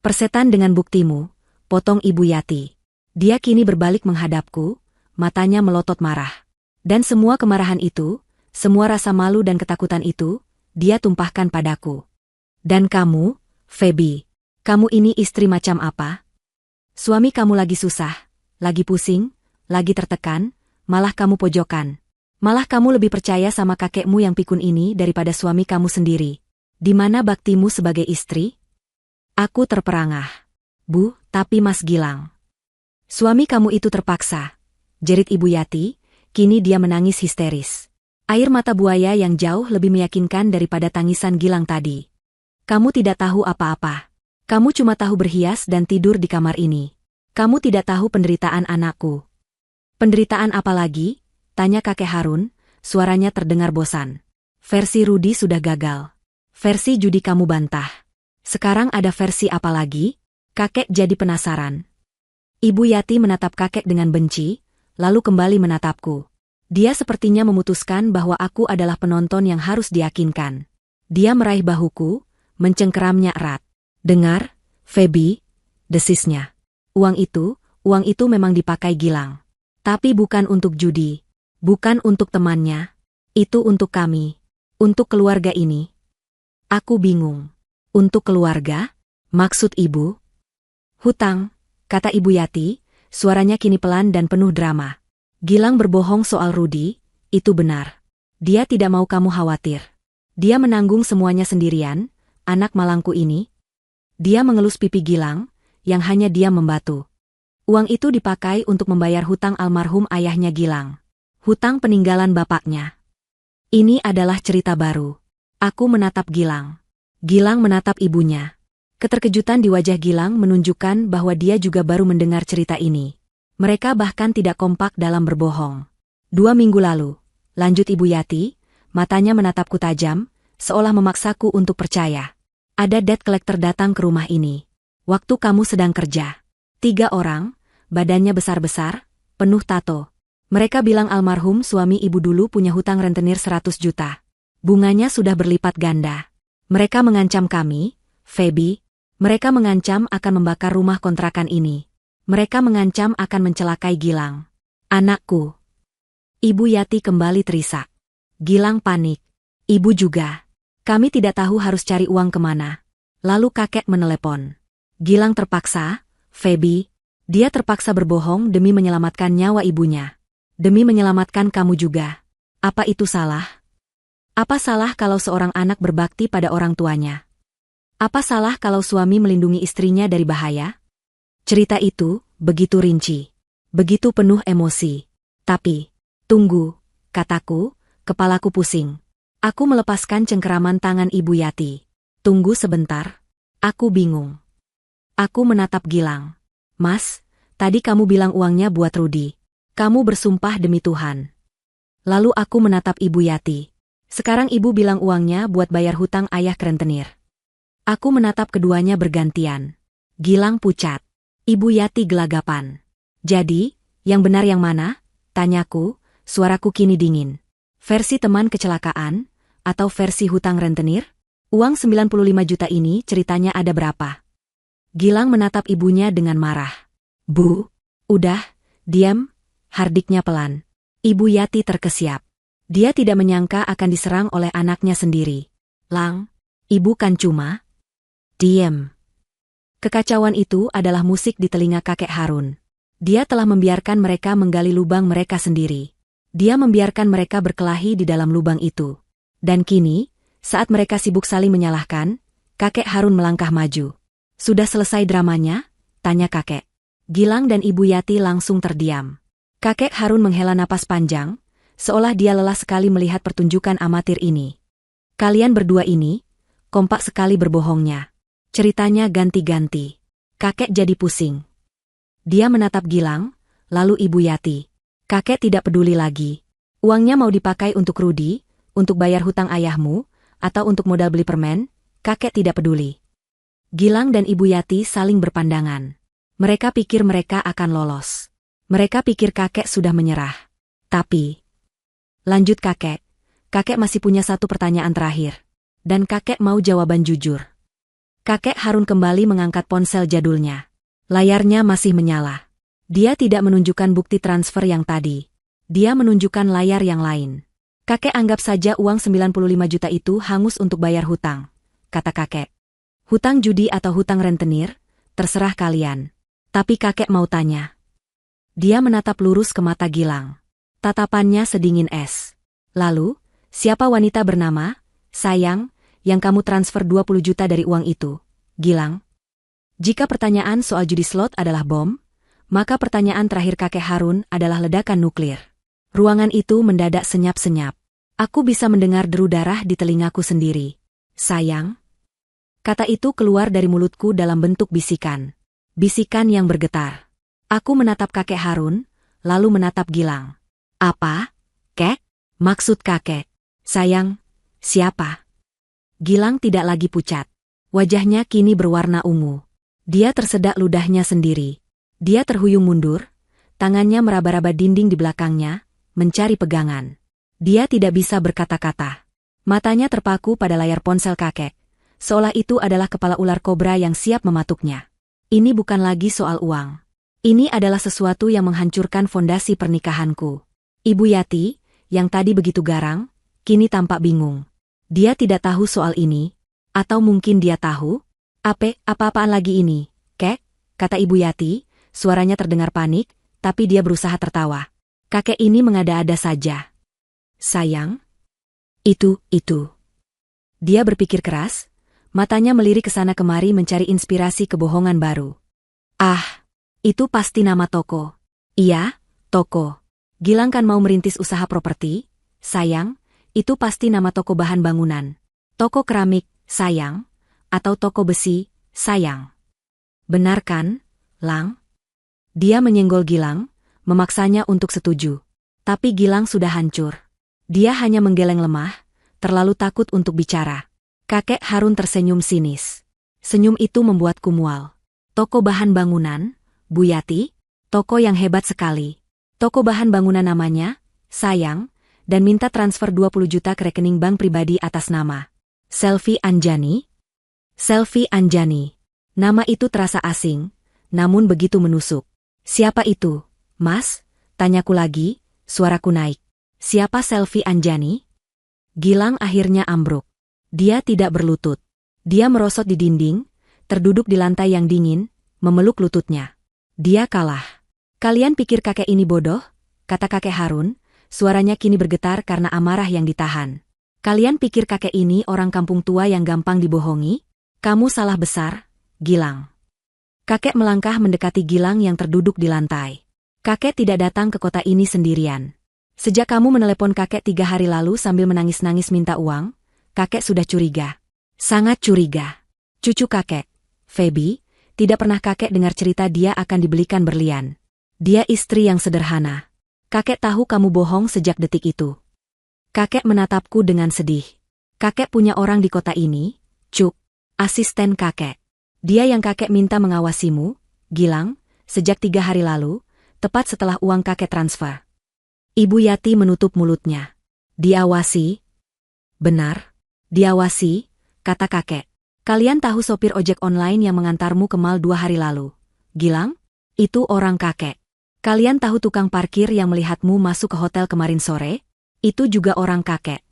Persetan dengan buktimu, potong Ibu Yati. Dia kini berbalik menghadapku, matanya melotot marah. Dan semua kemarahan itu, semua rasa malu dan ketakutan itu, dia tumpahkan padaku. Dan kamu, Feby, kamu ini istri macam apa? Suami kamu lagi susah, lagi pusing, lagi tertekan, malah kamu pojokan. Malah kamu lebih percaya sama kakekmu yang pikun ini daripada suami kamu sendiri. Di mana baktimu sebagai istri? Aku terperangah. Bu, tapi Mas Gilang. Suami kamu itu terpaksa, jerit Ibu Yati, kini dia menangis histeris. Air mata buaya yang jauh lebih meyakinkan daripada tangisan Gilang tadi. Kamu tidak tahu apa-apa. Kamu cuma tahu berhias dan tidur di kamar ini. Kamu tidak tahu penderitaan anakku. Penderitaan apa lagi? Tanya kakek Harun, suaranya terdengar bosan. Versi Rudi sudah gagal. Versi judi kamu bantah. Sekarang ada versi apa lagi? Kakek jadi penasaran. Ibu Yati menatap kakek dengan benci, lalu kembali menatapku. Dia sepertinya memutuskan bahwa aku adalah penonton yang harus diyakinkan. Dia meraih bahuku, mencengkeramnya erat. Dengar, Feby, desisnya. Uang itu memang dipakai Gilang. Tapi bukan untuk judi. Bukan untuk temannya, itu untuk kami, untuk keluarga ini. Aku bingung. Untuk keluarga? Maksud ibu? Hutang, kata Ibu Yati, suaranya kini pelan dan penuh drama. Gilang berbohong soal Rudi, itu benar. Dia tidak mau kamu khawatir. Dia menanggung semuanya sendirian, anak malangku ini. Dia mengelus pipi Gilang, yang hanya dia membatu. Uang itu dipakai untuk membayar hutang almarhum ayahnya Gilang. Hutang peninggalan bapaknya. Ini adalah cerita baru. Aku menatap Gilang. Gilang menatap ibunya. Keterkejutan di wajah Gilang menunjukkan bahwa dia juga baru mendengar cerita ini. Mereka bahkan tidak kompak dalam berbohong. 2 minggu lalu, lanjut Ibu Yati, matanya menatapku tajam, seolah memaksaku untuk percaya. Ada debt collector datang ke rumah ini. Waktu kamu sedang kerja. 3 orang, badannya besar-besar, penuh tato. Mereka bilang almarhum suami ibu dulu punya hutang rentenir 100 juta. Bunganya sudah berlipat ganda. Mereka mengancam kami, Feby. Mereka mengancam akan membakar rumah kontrakan ini. Mereka mengancam akan mencelakai Gilang. Anakku. Ibu Yati kembali terisak. Gilang panik. Ibu juga. Kami tidak tahu harus cari uang kemana. Lalu kakek menelepon. Gilang terpaksa, Feby. Dia terpaksa berbohong demi menyelamatkan nyawa ibunya. Demi menyelamatkan kamu juga. Apa itu salah? Apa salah kalau seorang anak berbakti pada orang tuanya? Apa salah kalau suami melindungi istrinya dari bahaya? Cerita itu begitu rinci, begitu penuh emosi. Tapi, tunggu, kataku, kepalaku pusing. Aku melepaskan cengkeraman tangan Ibu Yati. Tunggu sebentar. Aku bingung. Aku menatap Gilang. Mas, tadi kamu bilang uangnya buat Rudi. Kamu bersumpah demi Tuhan. Lalu aku menatap Ibu Yati. Sekarang ibu bilang uangnya buat bayar hutang ayah ke rentenir. Aku menatap keduanya bergantian. Gilang pucat. Ibu Yati gelagapan. Jadi, yang benar yang mana? Tanyaku, suaraku kini dingin. Versi teman kecelakaan, atau versi hutang rentenir? Uang 95 juta ini ceritanya ada berapa? Gilang menatap ibunya dengan marah. Bu, udah, diam. Hardiknya pelan. Ibu Yati terkesiap. Dia tidak menyangka akan diserang oleh anaknya sendiri. Lang, ibu kan cuma... Diam. Kekacauan itu adalah musik di telinga kakek Harun. Dia telah membiarkan mereka menggali lubang mereka sendiri. Dia membiarkan mereka berkelahi di dalam lubang itu. Dan kini, saat mereka sibuk saling menyalahkan, kakek Harun melangkah maju. Sudah selesai dramanya? Tanya kakek. Gilang dan Ibu Yati langsung terdiam. Kakek Harun menghela napas panjang, seolah dia lelah sekali melihat pertunjukan amatir ini. Kalian berdua ini, kompak sekali berbohongnya. Ceritanya ganti-ganti. Kakek jadi pusing. Dia menatap Gilang, lalu Ibu Yati. Kakek tidak peduli lagi. Uangnya mau dipakai untuk Rudi, untuk bayar hutang ayahmu, atau untuk modal beli permen, kakek tidak peduli. Gilang dan Ibu Yati saling berpandangan. Mereka pikir mereka akan lolos. Mereka pikir kakek sudah menyerah. Tapi, lanjut kakek masih punya satu pertanyaan terakhir. Dan kakek mau jawaban jujur. Kakek Harun kembali mengangkat ponsel jadulnya. Layarnya masih menyala. Dia tidak menunjukkan bukti transfer yang tadi. Dia menunjukkan layar yang lain. Kakek anggap saja uang 95 juta itu hangus untuk bayar hutang, kata kakek. Hutang judi atau hutang rentenir, terserah kalian. Tapi kakek mau tanya. Dia menatap lurus ke mata Gilang. Tatapannya sedingin es. Lalu, siapa wanita bernama, sayang, yang kamu transfer 20 juta dari uang itu, Gilang? Jika pertanyaan soal judi slot adalah bom, maka pertanyaan terakhir kakek Harun adalah ledakan nuklir. Ruangan itu mendadak senyap-senyap. Aku bisa mendengar deru darah di telingaku sendiri. Sayang. Kata itu keluar dari mulutku dalam bentuk bisikan. Bisikan yang bergetar. Aku menatap kakek Harun, lalu menatap Gilang. Apa? Kek? Maksud kakek. Sayang, siapa? Gilang tidak lagi pucat. Wajahnya kini berwarna ungu. Dia tersedak ludahnya sendiri. Dia terhuyung mundur, tangannya meraba-raba dinding di belakangnya, mencari pegangan. Dia tidak bisa berkata-kata. Matanya terpaku pada layar ponsel kakek, seolah itu adalah kepala ular kobra yang siap mematuknya. Ini bukan lagi soal uang. Ini adalah sesuatu yang menghancurkan fondasi pernikahanku. Ibu Yati, yang tadi begitu garang, kini tampak bingung. Dia tidak tahu soal ini, atau mungkin dia tahu? Apa-apaan lagi ini, kek? Kata Ibu Yati, suaranya terdengar panik, tapi dia berusaha tertawa. Kakek ini mengada-ada saja. Sayang? Itu. Dia berpikir keras, matanya melirik ke sana kemari mencari inspirasi kebohongan baru. Ah, itu pasti nama toko. Iya, toko. Gilang kan mau merintis usaha properti? Sayang, itu pasti nama toko bahan bangunan. Toko keramik, sayang? Atau toko besi, sayang? Benar kan, Lang? Dia menyenggol Gilang, memaksanya untuk setuju. Tapi Gilang sudah hancur. Dia hanya menggeleng lemah, terlalu takut untuk bicara. Kakek Harun tersenyum sinis. Senyum itu membuatku mual. Toko bahan bangunan, Bu Yati? Toko yang hebat sekali. Toko bahan bangunan namanya, sayang, dan minta transfer 20 juta ke rekening bank pribadi atas nama Selvi Anjani. Selvi Anjani. Nama itu terasa asing, namun begitu menusuk. Siapa itu, Mas? Tanyaku lagi, suaraku naik. Siapa Selvi Anjani? Gilang akhirnya ambruk. Dia tidak berlutut. Dia merosot di dinding, terduduk di lantai yang dingin, memeluk lututnya. Dia kalah. Kalian pikir kakek ini bodoh? Kata kakek Harun, suaranya kini bergetar karena amarah yang ditahan. Kalian pikir kakek ini orang kampung tua yang gampang dibohongi? Kamu salah besar, Gilang. Kakek melangkah mendekati Gilang yang terduduk di lantai. Kakek tidak datang ke kota ini sendirian. Sejak kamu menelepon kakek 3 hari lalu sambil menangis-nangis minta uang, kakek sudah curiga. Sangat curiga. Cucu kakek, Feby, tidak pernah kakek dengar cerita dia akan dibelikan berlian. Dia istri yang sederhana. Kakek tahu kamu bohong sejak detik itu. Kakek menatapku dengan sedih. Kakek punya orang di kota ini, Cuk, asisten kakek. Dia yang kakek minta mengawasimu, Gilang, sejak 3 hari lalu, tepat setelah uang kakek transfer. Ibu Yati menutup mulutnya. Diawasi? Benar, diawasi, kata kakek. Kalian tahu sopir ojek online yang mengantarmu ke mal 2 hari lalu, Gilang? Itu orang kakek. Kalian tahu tukang parkir yang melihatmu masuk ke hotel kemarin sore? Itu juga orang kakek.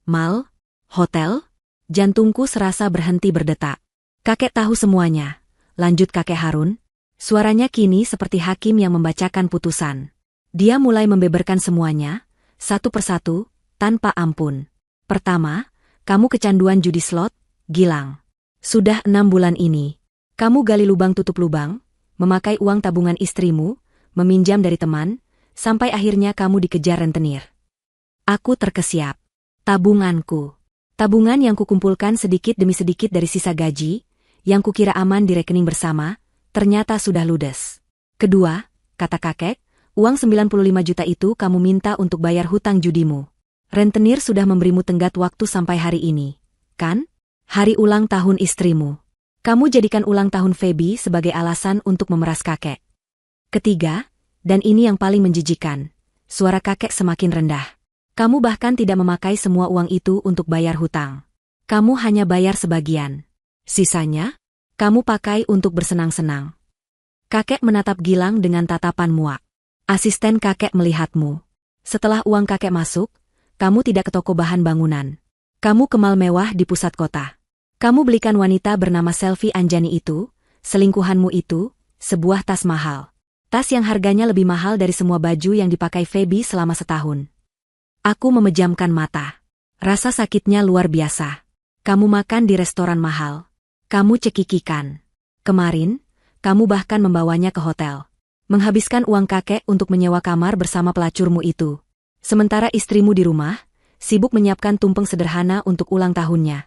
Mal? Hotel? Jantungku serasa berhenti berdetak. Kakek tahu semuanya, lanjut kakek Harun. Suaranya kini seperti hakim yang membacakan putusan. Dia mulai membeberkan semuanya, satu persatu, tanpa ampun. Pertama, kamu kecanduan judi slot, Gilang. Sudah 6 bulan ini. Kamu gali lubang tutup lubang, memakai uang tabungan istrimu, meminjam dari teman, sampai akhirnya kamu dikejar rentenir. Aku terkesiap. Tabunganku. Tabungan yang kukumpulkan sedikit demi sedikit dari sisa gaji, yang kukira aman di rekening bersama, ternyata sudah ludes. Kedua, kata kakek, uang 95 juta itu kamu minta untuk bayar hutang judimu. Rentenir sudah memberimu tenggat waktu sampai hari ini, kan? Hari ulang tahun istrimu. Kamu jadikan ulang tahun Feby sebagai alasan untuk memeras kakek. Ketiga, dan ini yang paling menjijikan, suara kakek semakin rendah. Kamu bahkan tidak memakai semua uang itu untuk bayar hutang. Kamu hanya bayar sebagian. Sisanya, kamu pakai untuk bersenang-senang. Kakek menatap Gilang dengan tatapan muak. Asisten kakek melihatmu. Setelah uang kakek masuk, kamu tidak ke toko bahan bangunan. Kamu ke mall mewah di pusat kota. Kamu belikan wanita bernama Selvi Anjani itu, selingkuhanmu itu, sebuah tas mahal. Tas yang harganya lebih mahal dari semua baju yang dipakai Feby selama setahun. Aku memejamkan mata. Rasa sakitnya luar biasa. Kamu makan di restoran mahal. Kamu cekikikan. Kemarin, kamu bahkan membawanya ke hotel. Menghabiskan uang kakek untuk menyewa kamar bersama pelacurmu itu. Sementara istrimu di rumah, sibuk menyiapkan tumpeng sederhana untuk ulang tahunnya.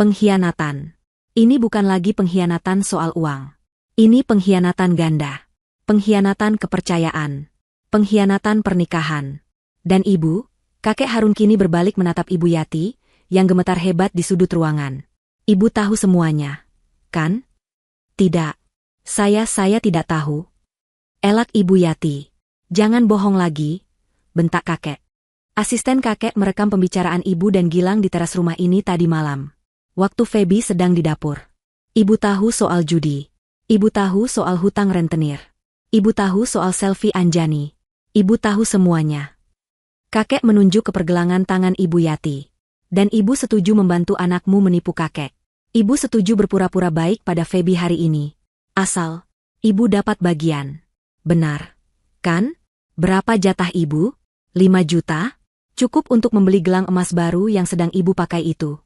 Pengkhianatan. Ini bukan lagi pengkhianatan soal uang. Ini pengkhianatan ganda. Pengkhianatan kepercayaan. Pengkhianatan pernikahan. Dan ibu, kakek Harun kini berbalik menatap Ibu Yati, yang gemetar hebat di sudut ruangan. Ibu tahu semuanya, kan? Tidak. Saya tidak tahu. Elak Ibu Yati. Jangan bohong lagi, bentak kakek. Asisten kakek merekam pembicaraan ibu dan Gilang di teras rumah ini tadi malam. Waktu Feby sedang di dapur. Ibu tahu soal judi. Ibu tahu soal hutang rentenir. Ibu tahu soal Selvi Anjani. Ibu tahu semuanya. Kakek menunjuk ke pergelangan tangan Ibu Yati. Dan ibu setuju membantu anakmu menipu kakek. Ibu setuju berpura-pura baik pada Feby hari ini. Asal, ibu dapat bagian. Benar, kan? Berapa jatah ibu? 5 juta? Cukup untuk membeli gelang emas baru yang sedang ibu pakai itu.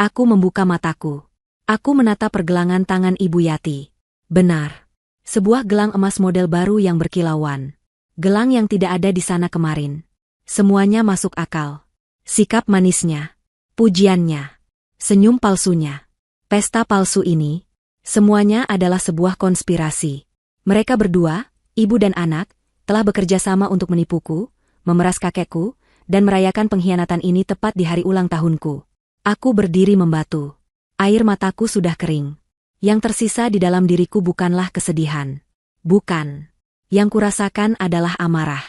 Aku membuka mataku. Aku menatap pergelangan tangan Ibu Yati. Benar. Sebuah gelang emas model baru yang berkilauan. Gelang yang tidak ada di sana kemarin. Semuanya masuk akal. Sikap manisnya. Pujiannya. Senyum palsunya. Pesta palsu ini. Semuanya adalah sebuah konspirasi. Mereka berdua, ibu dan anak, telah bekerja sama untuk menipuku, memeras kakekku, dan merayakan pengkhianatan ini tepat di hari ulang tahunku. Aku berdiri membatu. Air mataku sudah kering. Yang tersisa di dalam diriku bukanlah kesedihan. Bukan. Yang kurasakan adalah amarah.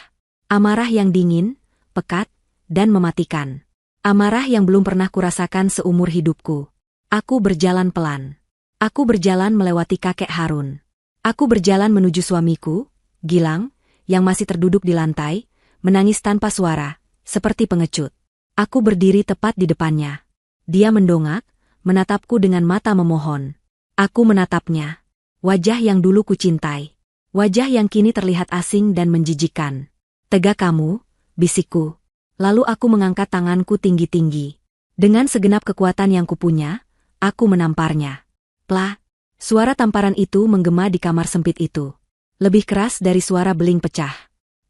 Amarah yang dingin, pekat, dan mematikan. Amarah yang belum pernah kurasakan seumur hidupku. Aku berjalan pelan. Aku berjalan melewati kakek Harun. Aku berjalan menuju suamiku, Gilang, yang masih terduduk di lantai, menangis tanpa suara, seperti pengecut. Aku berdiri tepat di depannya. Dia mendongak, menatapku dengan mata memohon. Aku menatapnya. Wajah yang dulu kucintai. Wajah yang kini terlihat asing dan menjijikkan. Tegak kamu, bisikku. Lalu aku mengangkat tanganku tinggi-tinggi. Dengan segenap kekuatan yang kupunya, aku menamparnya. Plah! Suara tamparan itu menggema di kamar sempit itu. Lebih keras dari suara beling pecah.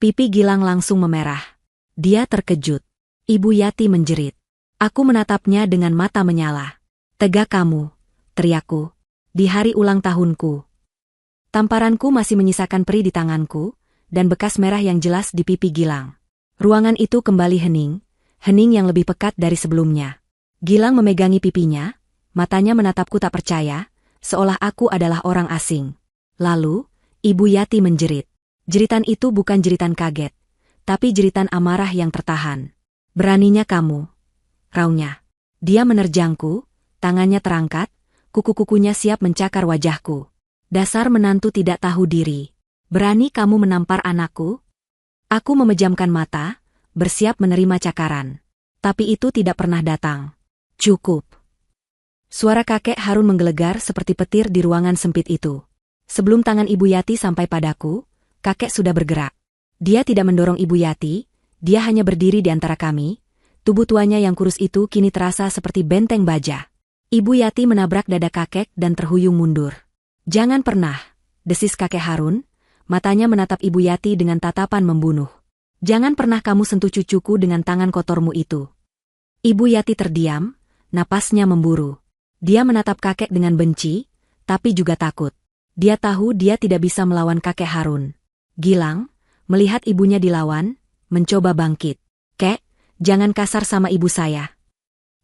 Pipi Gilang langsung memerah. Dia terkejut. Ibu Yati menjerit. Aku menatapnya dengan mata menyala. Tegak kamu, teriakku. Di hari ulang tahunku. Tamparanku masih menyisakan peri di tanganku, dan bekas merah yang jelas di pipi Gilang. Ruangan itu kembali hening, hening yang lebih pekat dari sebelumnya. Gilang memegangi pipinya, matanya menatapku tak percaya, seolah aku adalah orang asing. Lalu, Ibu Yati menjerit. Jeritan itu bukan jeritan kaget, tapi jeritan amarah yang tertahan. Beraninya kamu, raunya. Dia menerjangku, tangannya terangkat, kuku-kukunya siap mencakar wajahku. Dasar menantu tidak tahu diri. Berani kamu menampar anakku? Aku memejamkan mata, bersiap menerima cakaran. Tapi itu tidak pernah datang. Cukup. Suara kakek Harun menggelegar seperti petir di ruangan sempit itu. Sebelum tangan Ibu Yati sampai padaku, kakek sudah bergerak. Dia tidak mendorong Ibu Yati, dia hanya berdiri di antara kami. Tubuh tuanya yang kurus itu kini terasa seperti benteng baja. Ibu Yati menabrak dada kakek dan terhuyung mundur. Jangan pernah, desis kakek Harun, matanya menatap Ibu Yati dengan tatapan membunuh. Jangan pernah kamu sentuh cucuku dengan tangan kotormu itu. Ibu Yati terdiam, napasnya memburu. Dia menatap kakek dengan benci, tapi juga takut. Dia tahu dia tidak bisa melawan kakek Harun. Gilang, melihat ibunya dilawan, mencoba bangkit. Kek, jangan kasar sama ibu saya.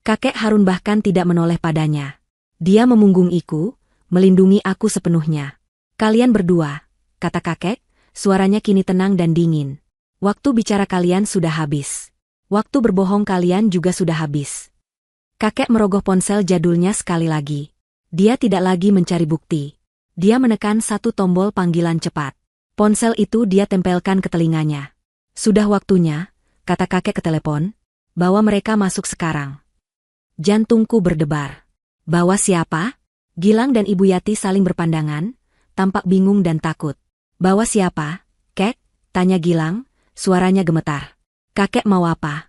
Kakek Harun bahkan tidak menoleh padanya. Dia memunggungiku, melindungi aku sepenuhnya. Kalian berdua, kata kakek, suaranya kini tenang dan dingin. Waktu bicara kalian sudah habis. Waktu berbohong kalian juga sudah habis. Kakek merogoh ponsel jadulnya sekali lagi. Dia tidak lagi mencari bukti. Dia menekan satu tombol panggilan cepat. Ponsel itu dia tempelkan ke telinganya. Sudah waktunya, kata kakek ke telepon, bawa mereka masuk sekarang. Jantungku berdebar. Bawa siapa? Gilang dan Ibu Yati saling berpandangan, tampak bingung dan takut. Bawa siapa, Kek? Tanya Gilang, suaranya gemetar. Kakek mau apa?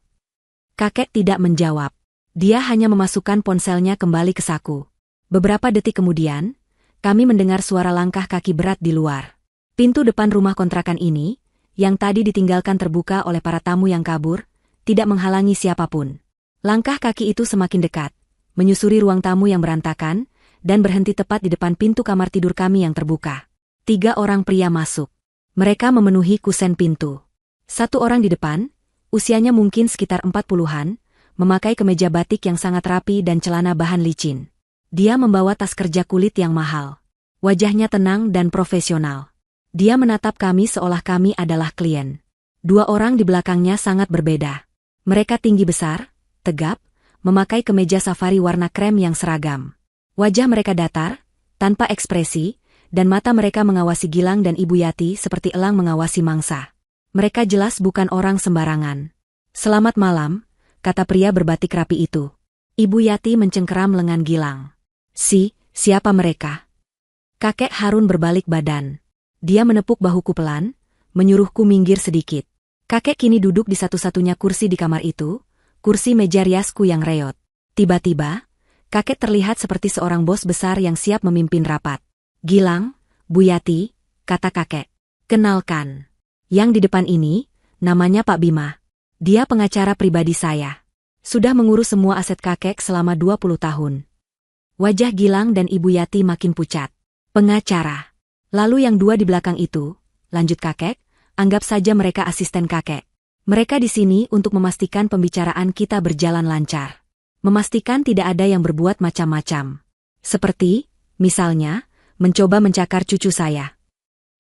Kakek tidak menjawab. Dia hanya memasukkan ponselnya kembali ke saku. Beberapa detik kemudian, kami mendengar suara langkah kaki berat di luar. Pintu depan rumah kontrakan ini, yang tadi ditinggalkan terbuka oleh para tamu yang kabur, tidak menghalangi siapapun. Langkah kaki itu semakin dekat, menyusuri ruang tamu yang berantakan, dan berhenti tepat di depan pintu kamar tidur kami yang terbuka. 3 orang pria masuk. Mereka memenuhi kusen pintu. Satu orang di depan, usianya mungkin sekitar 40-an, memakai kemeja batik yang sangat rapi dan celana bahan licin. Dia membawa tas kerja kulit yang mahal. Wajahnya tenang dan profesional. Dia menatap kami seolah kami adalah klien. 2 orang di belakangnya sangat berbeda. Mereka tinggi besar, tegap, memakai kemeja safari warna krem yang seragam. Wajah mereka datar, tanpa ekspresi, dan mata mereka mengawasi Gilang dan Ibu Yati seperti elang mengawasi mangsa. Mereka jelas bukan orang sembarangan. Selamat malam, kata pria berbatik rapi itu. Ibu Yati mencengkeram lengan Gilang. Siapa mereka? Kakek Harun berbalik badan. Dia menepuk bahuku pelan, menyuruhku minggir sedikit. Kakek kini duduk di satu-satunya kursi di kamar itu, kursi meja riasku yang reot. Tiba-tiba, kakek terlihat seperti seorang bos besar yang siap memimpin rapat. Gilang, Bu Yati, kata kakek. Kenalkan. Yang di depan ini, namanya Pak Bima. Dia pengacara pribadi saya. Sudah mengurus semua aset kakek selama 20 tahun. Wajah Gilang dan Ibu Yati makin pucat. Pengacara. Lalu yang 2 di belakang itu, lanjut kakek, anggap saja mereka asisten kakek. Mereka di sini untuk memastikan pembicaraan kita berjalan lancar. Memastikan tidak ada yang berbuat macam-macam. Seperti, misalnya, mencoba mencakar cucu saya.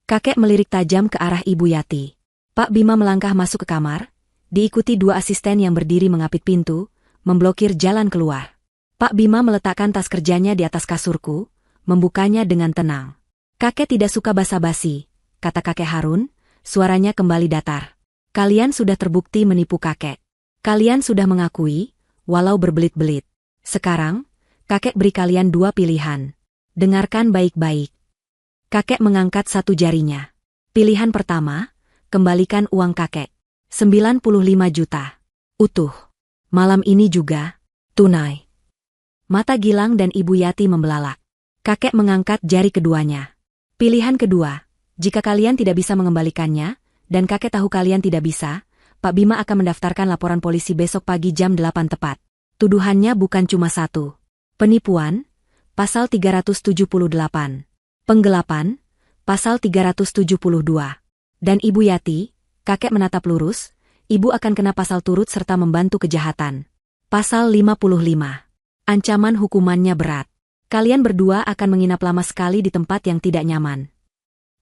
Kakek melirik tajam ke arah Ibu Yati. Pak Bima melangkah masuk ke kamar, diikuti 2 asisten yang berdiri mengapit pintu, memblokir jalan keluar. Pak Bima meletakkan tas kerjanya di atas kasurku, membukanya dengan tenang. Kakek tidak suka basa-basi, kata kakek Harun, suaranya kembali datar. Kalian sudah terbukti menipu kakek. Kalian sudah mengakui, walau berbelit-belit. Sekarang, kakek beri kalian 2 pilihan. Dengarkan baik-baik. Kakek mengangkat 1 jarinya. Pilihan pertama, kembalikan uang kakek. 95 juta. Utuh. Malam ini juga, tunai. Mata Gilang dan Ibu Yati membelalak. Kakek mengangkat jari keduanya. Pilihan kedua, jika kalian tidak bisa mengembalikannya, dan kakek tahu kalian tidak bisa, Pak Bima akan mendaftarkan laporan polisi besok pagi jam 8 tepat. Tuduhannya bukan cuma 1. Penipuan, Pasal 378. Penggelapan, Pasal 372. Dan Ibu Yati, kakek menatap lurus, ibu akan kena pasal turut serta membantu kejahatan. Pasal 55. Ancaman hukumannya berat. Kalian berdua akan menginap lama sekali di tempat yang tidak nyaman.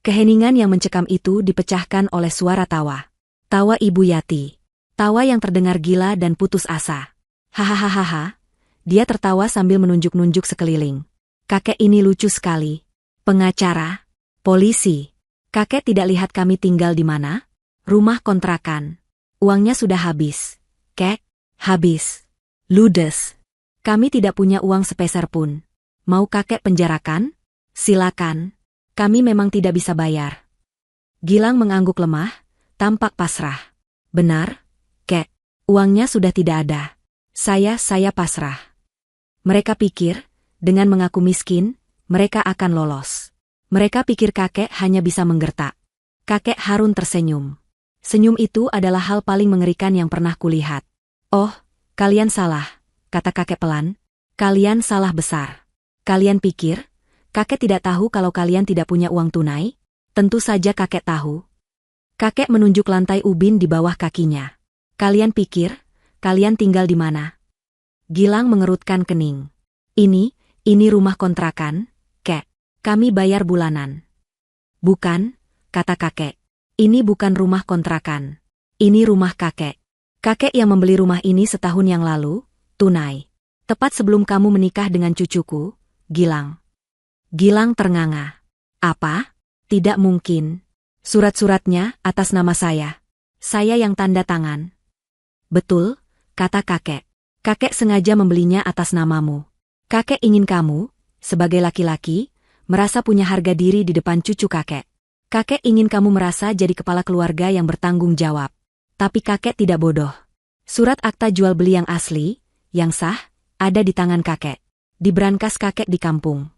Keheningan yang mencekam itu dipecahkan oleh suara tawa. Tawa Ibu Yati. Tawa yang terdengar gila dan putus asa. Hahaha. Dia tertawa sambil menunjuk-nunjuk sekeliling. Kakek ini lucu sekali. Pengacara. Polisi. Kakek tidak lihat kami tinggal di mana? Rumah kontrakan. Uangnya sudah habis. Kek, habis. Ludes. Kami tidak punya uang sepeser pun. Mau kakek penjarakan? Silakan. Kami memang tidak bisa bayar. Gilang mengangguk lemah, tampak pasrah. Benar, Kek. Uangnya sudah tidak ada. Saya pasrah. Mereka pikir, dengan mengaku miskin, mereka akan lolos. Mereka pikir kakek hanya bisa menggertak. Kakek Harun tersenyum. Senyum itu adalah hal paling mengerikan yang pernah kulihat. Oh, kalian salah, kata kakek pelan. Kalian salah besar. Kalian pikir, kakek tidak tahu kalau kalian tidak punya uang tunai? Tentu saja kakek tahu. Kakek menunjuk lantai ubin di bawah kakinya. Kalian pikir, kalian tinggal di mana? Gilang mengerutkan kening. Ini rumah kontrakan, Kek. Kami bayar bulanan. Bukan, kata kakek. Ini bukan rumah kontrakan. Ini rumah kakek. Kakek yang membeli rumah ini setahun yang lalu, tunai. Tepat sebelum kamu menikah dengan cucuku, Gilang. Gilang ternganga. Apa? Tidak mungkin. Surat-suratnya atas nama saya. Saya yang tanda tangan. Betul, kata kakek. Kakek sengaja membelinya atas namamu. Kakek ingin kamu, sebagai laki-laki, merasa punya harga diri di depan cucu kakek. Kakek ingin kamu merasa jadi kepala keluarga yang bertanggung jawab. Tapi kakek tidak bodoh. Surat akta jual beli yang asli, yang sah, ada di tangan kakek. Di brankas kakek di kampung.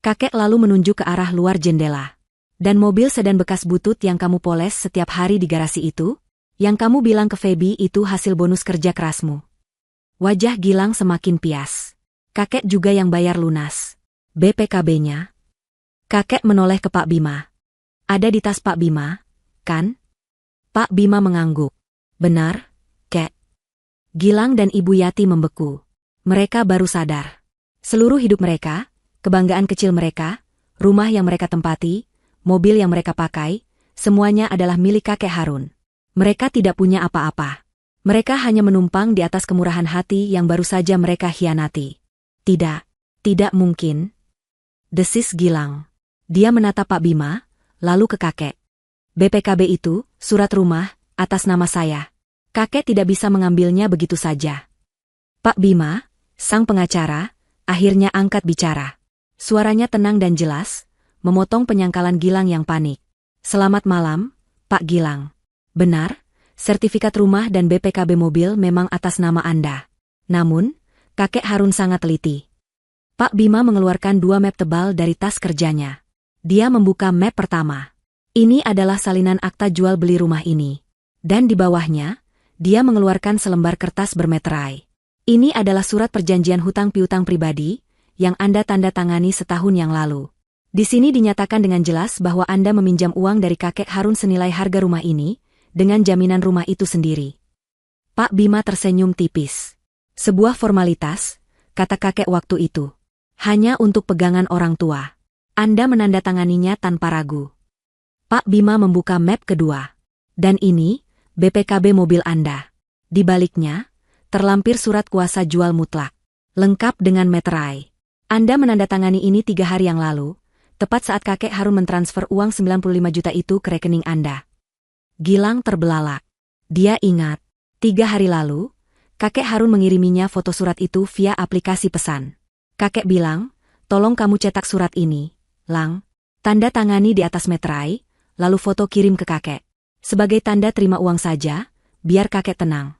Kakek lalu menunjuk ke arah luar jendela. Dan mobil sedan bekas butut yang kamu poles setiap hari di garasi itu, yang kamu bilang ke Feby itu hasil bonus kerja kerasmu. Wajah Gilang semakin pias. Kakek juga yang bayar lunas. BPKB-nya. Kakek menoleh ke Pak Bima. Ada di tas Pak Bima, kan? Pak Bima mengangguk. Benar, Kek. Gilang dan Ibu Yati membeku. Mereka baru sadar. Seluruh hidup mereka, kebanggaan kecil mereka, rumah yang mereka tempati, mobil yang mereka pakai, semuanya adalah milik kakek Harun. Mereka tidak punya apa-apa. Mereka hanya menumpang di atas kemurahan hati yang baru saja mereka hianati. Tidak, tidak mungkin. Desis Gilang. Dia menatap Pak Bima, lalu ke kakek. BPKB itu, surat rumah, atas nama saya. Kakek tidak bisa mengambilnya begitu saja. Pak Bima, sang pengacara, akhirnya angkat bicara. Suaranya tenang dan jelas, memotong penyangkalan Gilang yang panik. Selamat malam, Pak Gilang. Benar, sertifikat rumah dan BPKB mobil memang atas nama Anda. Namun, kakek Harun sangat teliti. Pak Bima mengeluarkan 2 map tebal dari tas kerjanya. Dia membuka map pertama. Ini adalah salinan akta jual beli rumah ini. Dan di bawahnya, dia mengeluarkan selembar kertas bermeterai. Ini adalah surat perjanjian hutang piutang pribadi, yang Anda tanda tangani setahun yang lalu. Di sini dinyatakan dengan jelas bahwa Anda meminjam uang dari kakek Harun senilai harga rumah ini, dengan jaminan rumah itu sendiri. Pak Bima tersenyum tipis. Sebuah formalitas, kata kakek waktu itu. Hanya untuk pegangan orang tua. Anda menandatanganinya tanpa ragu. Pak Bima membuka map kedua. Dan ini, BPKB mobil Anda. Di baliknya, terlampir surat kuasa jual mutlak. Lengkap dengan meterai. Anda menandatangani ini 3 hari yang lalu, tepat saat kakek Harun mentransfer uang 95 juta itu ke rekening Anda. Gilang terbelalak. Dia ingat, 3 hari lalu, kakek Harun mengiriminya foto surat itu via aplikasi pesan. Kakek bilang, tolong kamu cetak surat ini, Lang. Tanda tangani di atas meterai, lalu foto kirim ke kakek. Sebagai tanda terima uang saja, biar kakek tenang.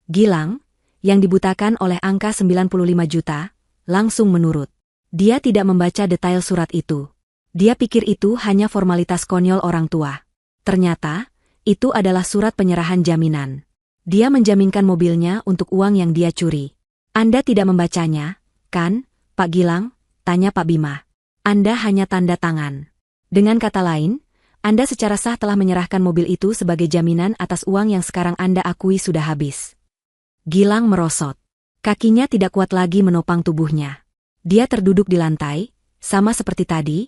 Gilang, yang dibutakan oleh angka 95 juta, langsung menurut. Dia tidak membaca detail surat itu. Dia pikir itu hanya formalitas konyol orang tua. Ternyata, itu adalah surat penyerahan jaminan. Dia menjaminkan mobilnya untuk uang yang dia curi. Anda tidak membacanya, kan, Pak Gilang? Tanya Pak Bima. Anda hanya tanda tangan. Dengan kata lain, Anda secara sah telah menyerahkan mobil itu sebagai jaminan atas uang yang sekarang Anda akui sudah habis. Gilang merosot. Kakinya tidak kuat lagi menopang tubuhnya. Dia terduduk di lantai, sama seperti tadi,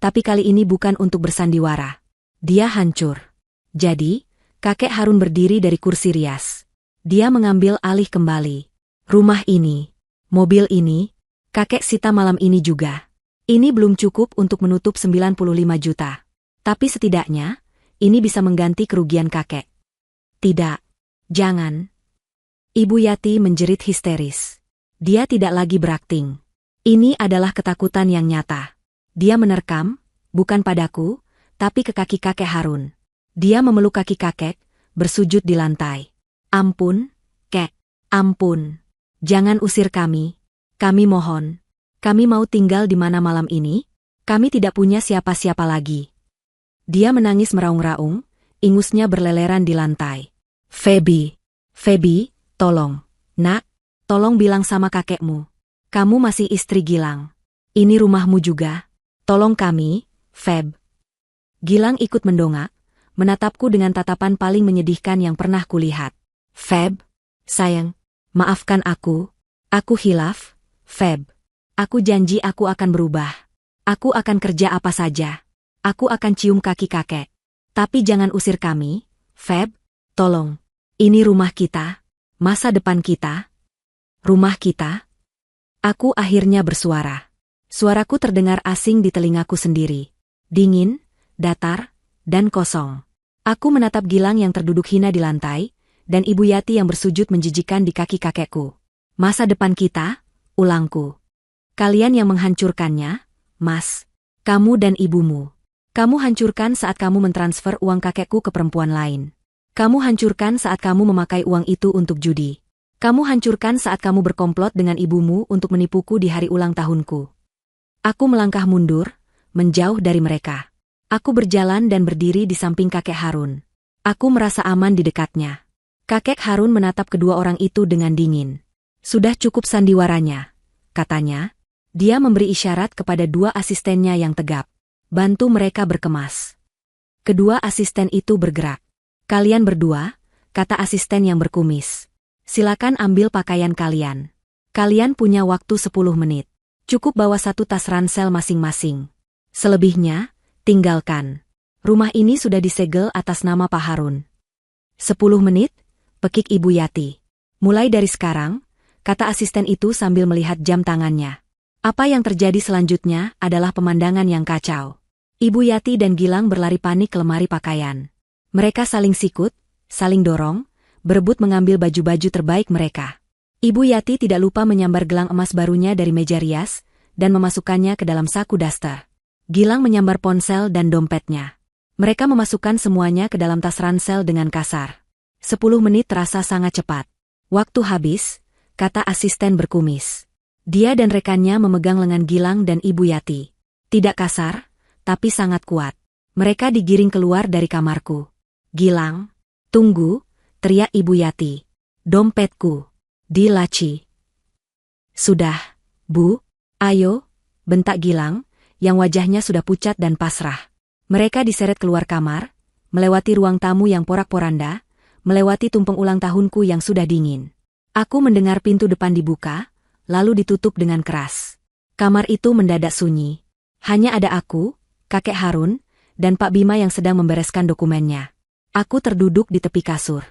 tapi kali ini bukan untuk bersandiwara. Dia hancur. Jadi, kakek Harun berdiri dari kursi rias. Dia mengambil alih kembali. Rumah ini, mobil ini, kakek sita malam ini juga. Ini belum cukup untuk menutup 95 juta. Tapi setidaknya, ini bisa mengganti kerugian kakek. Tidak. Jangan. Ibu Yati menjerit histeris. Dia tidak lagi berakting. Ini adalah ketakutan yang nyata. Dia menerkam, bukan padaku, tapi ke kaki kakek Harun. Dia memeluk kaki kakek, bersujud di lantai. Ampun, Kek. Ampun. Jangan usir kami. Kami mohon. Kami mau tinggal di mana malam ini? Kami tidak punya siapa-siapa lagi. Dia menangis meraung-raung, ingusnya berleleran di lantai. Feby. Feby, tolong. Nak, tolong bilang sama kakekmu. Kamu masih istri Gilang. Ini rumahmu juga. Tolong kami, Feb. Gilang ikut mendongak, menatapku dengan tatapan paling menyedihkan yang pernah kulihat. Feb, sayang, maafkan aku. Aku hilaf, Feb. Aku janji aku akan berubah. Aku akan kerja apa saja. Aku akan cium kaki kakek. Tapi jangan usir kami, Feb. Tolong. Ini rumah kita. Masa depan kita. Rumah kita. Aku akhirnya bersuara. Suaraku terdengar asing di telingaku sendiri. Dingin, datar, dan kosong. Aku menatap Gilang yang terduduk hina di lantai, dan Ibu Yati yang bersujud menjijikan di kaki kakekku. Masa depan kita, ulangku. Kalian yang menghancurkannya, Mas. Kamu dan ibumu. Kamu hancurkan saat kamu mentransfer uang kakekku ke perempuan lain. Kamu hancurkan saat kamu memakai uang itu untuk judi. Kamu hancurkan saat kamu berkomplot dengan ibumu untuk menipuku di hari ulang tahunku. Aku melangkah mundur, menjauh dari mereka. Aku berjalan dan berdiri di samping kakek Harun. Aku merasa aman di dekatnya. Kakek Harun menatap kedua orang itu dengan dingin. Sudah cukup sandiwaranya, katanya. Dia memberi isyarat kepada dua asistennya yang tegap. Bantu mereka berkemas. Kedua asisten itu bergerak. Kalian berdua, kata asisten yang berkumis. Silakan ambil pakaian kalian. Kalian punya waktu 10 menit. Cukup bawa satu tas ransel masing-masing. Selebihnya, tinggalkan. Rumah ini sudah disegel atas nama Pak Harun. 10 menit, pekik Ibu Yati. Mulai dari sekarang, kata asisten itu sambil melihat jam tangannya. Apa yang terjadi selanjutnya adalah pemandangan yang kacau. Ibu Yati dan Gilang berlari panik ke lemari pakaian. Mereka saling sikut, saling dorong, berebut mengambil baju-baju terbaik mereka. Ibu Yati tidak lupa menyambar gelang emas barunya dari meja rias, dan memasukkannya ke dalam saku daster. Gilang menyambar ponsel dan dompetnya. Mereka memasukkan semuanya ke dalam tas ransel dengan kasar. 10 menit terasa sangat cepat. Waktu habis, kata asisten berkumis. Dia dan rekannya memegang lengan Gilang dan Ibu Yati. Tidak kasar, tapi sangat kuat. Mereka digiring keluar dari kamarku. Gilang, tunggu, teriak Ibu Yati. Dompetku. Di laci. Sudah, Bu, ayo, bentak Gilang, yang wajahnya sudah pucat dan pasrah. Mereka diseret keluar kamar, melewati ruang tamu yang porak-poranda, melewati tumpeng ulang tahunku yang sudah dingin. Aku mendengar pintu depan dibuka, lalu ditutup dengan keras. Kamar itu mendadak sunyi. Hanya ada aku, kakek Harun, dan Pak Bima yang sedang membereskan dokumennya. Aku terduduk di tepi kasur.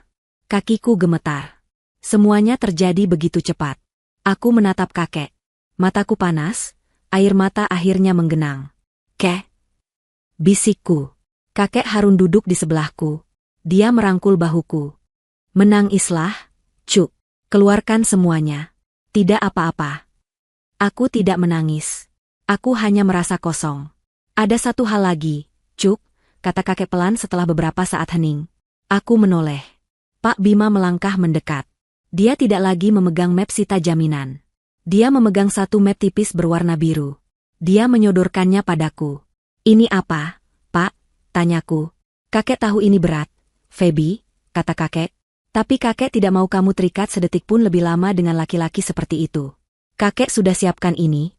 Kakiku gemetar. Semuanya terjadi begitu cepat. Aku menatap kakek. Mataku panas, air mata akhirnya menggenang. Kek? Bisikku. Kakek Harun duduk di sebelahku. Dia merangkul bahuku. Menangislah, Cuk. Keluarkan semuanya. Tidak apa-apa. Aku tidak menangis. Aku hanya merasa kosong. Ada satu hal lagi, Cuk, kata kakek pelan setelah beberapa saat hening. Aku menoleh. Pak Bima melangkah mendekat. Dia tidak lagi memegang map sita jaminan. Dia memegang satu map tipis berwarna biru. Dia menyodorkannya padaku. Ini apa, Pak? Tanyaku. Kakek tahu ini berat, Feby, kata kakek. Tapi kakek tidak mau kamu terikat sedetik pun lebih lama dengan laki-laki seperti itu. Kakek sudah siapkan ini.